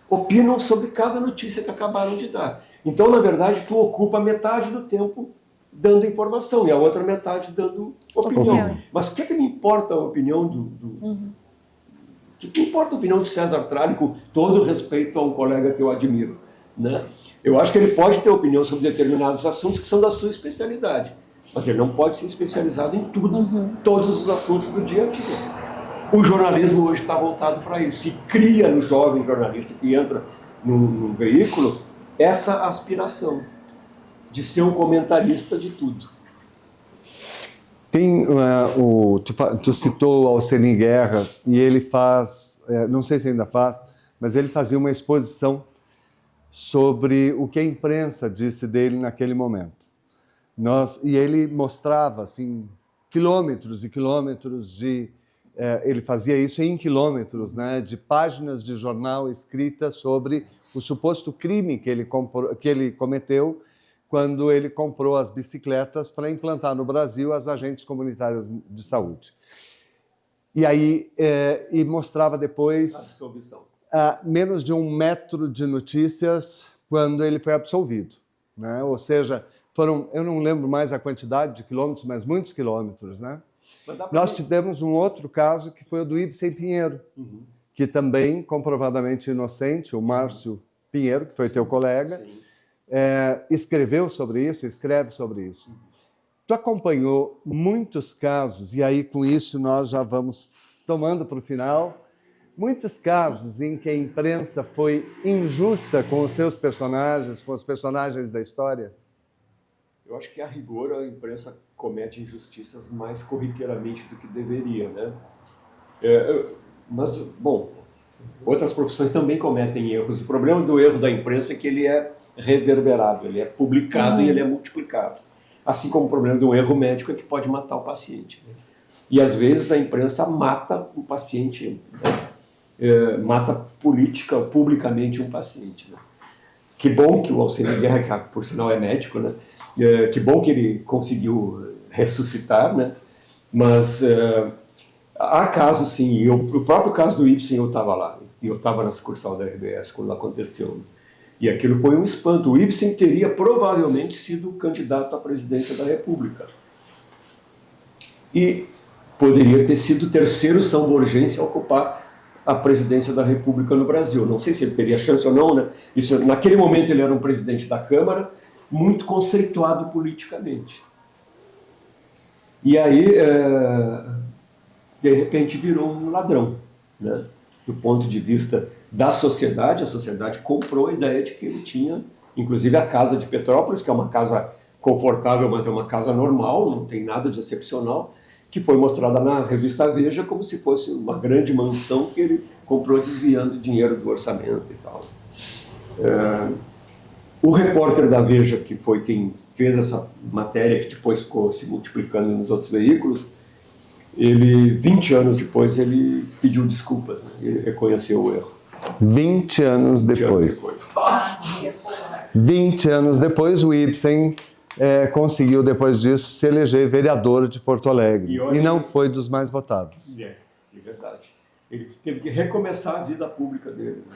opinam sobre cada notícia que acabaram de dar. Então, na verdade, tu ocupa metade do tempo dando informação e a outra metade dando opinião. Mas o que me importa a opinião O que importa a opinião de César Tralli, com todo respeito a um colega que eu admiro, né? Eu acho que ele pode ter opinião sobre determinados assuntos que são da sua especialidade, mas ele não pode ser especializado em tudo, todos os assuntos do dia a dia. O jornalismo hoje está voltado para isso, e cria no jovem jornalista que entra no veículo essa aspiração de ser um comentarista de tudo. Tem tu citou o Alceni Guerra, e ele faz, não sei se ainda faz, mas ele fazia uma exposição sobre o que a imprensa disse dele naquele momento. E ele mostrava assim, quilômetros e quilômetros de... ele fazia isso em quilômetros, né, de páginas de jornal escritas sobre o suposto crime que ele cometeu quando ele comprou as bicicletas para implantar no Brasil as agentes comunitárias de saúde. E aí e mostrava depois menos de 1 metro de notícias quando ele foi absolvido, né? Ou seja, eu não lembro mais a quantidade de quilômetros, mas muitos quilômetros, né? Nós tivemos um outro caso que foi o do Ibsen Pinheiro, que também comprovadamente inocente, o Márcio Pinheiro, que foi teu colega, escreve sobre isso. Tu acompanhou muitos casos, e aí com isso nós já vamos tomando para o final, muitos casos em que a imprensa foi injusta com os seus personagens, com os personagens da história? Eu acho que, a rigor, a imprensa comete injustiças mais corriqueiramente do que deveria, né? Mas, bom, outras profissões também cometem erros. O problema do erro da imprensa é que ele é reverberado, ele é publicado e ele é multiplicado. Assim como o problema do erro médico é que pode matar o paciente, né? E, às vezes, a imprensa mata o paciente, né? Mata publicamente um paciente, né? Que bom que o Alceni Guerra, que por sinal é médico, né? Que bom que ele conseguiu ressuscitar, né? Mas há casos, sim. O próprio caso do Ibsen, eu estava lá. Eu estava na sucursal da RBS quando aconteceu. E aquilo foi um espanto. O Ibsen teria provavelmente sido candidato à presidência da República. E poderia ter sido o terceiro São Borgense a ocupar a presidência da República no Brasil. Não sei se ele teria chance ou não, né? Naquele momento ele era um presidente da Câmara, muito conceituado politicamente. E aí, de repente, virou um ladrão, né? Do ponto de vista da sociedade, a sociedade comprou a ideia de que ele tinha, inclusive, a Casa de Petrópolis, que é uma casa confortável, mas é uma casa normal, não tem nada de excepcional, que foi mostrada na revista Veja como se fosse uma grande mansão que ele comprou desviando dinheiro do orçamento e tal. O repórter da Veja, que foi quem fez essa matéria, que depois ficou se multiplicando nos outros veículos, 20 anos depois, ele pediu desculpas, né? Ele reconheceu o erro. 20 anos depois. 20 anos depois, o Ibsen conseguiu, depois disso, se eleger vereador de Porto Alegre. E não foi dos mais votados. É verdade. Ele teve que recomeçar a vida pública dele, né?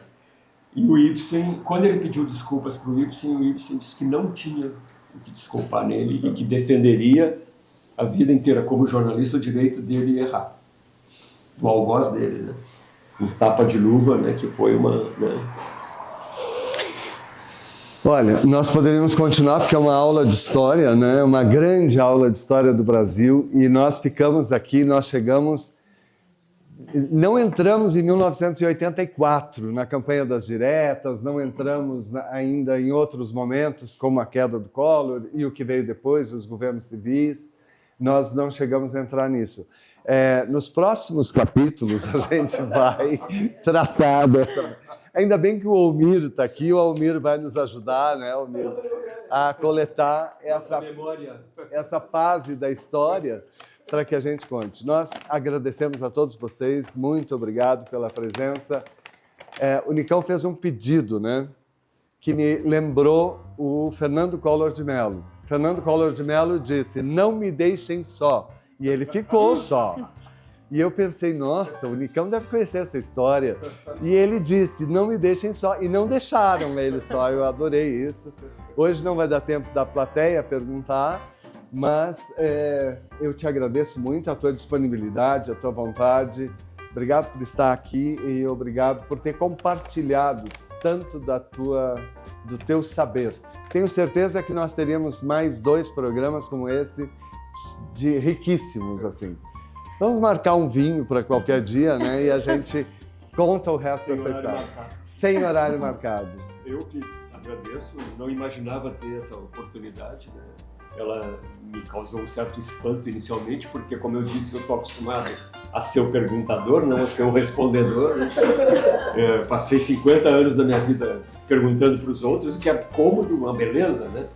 E o Ibsen, quando ele pediu desculpas para o Ibsen disse que não tinha o que desculpar nele e que defenderia a vida inteira como jornalista o direito dele errar. O algoz dele, né? Um tapa de luva, né? Que foi uma... Né? Olha, nós poderíamos continuar porque é uma aula de história, né? Uma grande aula de história do Brasil, e nós ficamos aqui, nós chegamos, não entramos em 1984 na campanha das diretas, não entramos ainda em outros momentos como a queda do Collor e o que veio depois, os governos civis, nós não chegamos a entrar nisso. Nos próximos capítulos a gente vai tratar dessa... Ainda bem que o Almir está aqui, o Almir vai nos ajudar, né, Almir, a coletar essa fase da história para que a gente conte. Nós agradecemos a todos vocês, muito obrigado pela presença. O Nicão fez um pedido, né, que me lembrou o Fernando Collor de Mello. Fernando Collor de Mello disse, não me deixem só, e ele ficou só. E eu pensei, nossa, o Nicão deve conhecer essa história. E ele disse, não me deixem só. E não deixaram ele só, eu adorei isso. Hoje não vai dar tempo da plateia perguntar, mas eu te agradeço muito a tua disponibilidade, a tua vontade. Obrigado por estar aqui e obrigado por ter compartilhado tanto do teu saber. Tenho certeza que nós teríamos mais 2 programas como esse, riquíssimos, assim. Vamos marcar um vinho para qualquer dia, né? E a gente conta o resto dessa história. Sem horário marcado. Eu que agradeço, não imaginava ter essa oportunidade, né? Ela me causou um certo espanto inicialmente, porque, como eu disse, eu estou acostumado a ser o perguntador, não a ser o respondedor. Né? Passei 50 anos da minha vida perguntando para os outros, o que é cômodo, uma beleza, né?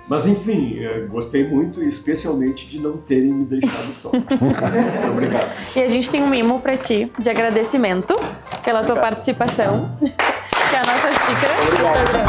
Mas, enfim, gostei muito, especialmente de não terem me deixado só. Muito obrigado. E a gente tem um mimo para ti, de agradecimento pela tua participação, que é a nossa xícara. Obrigado.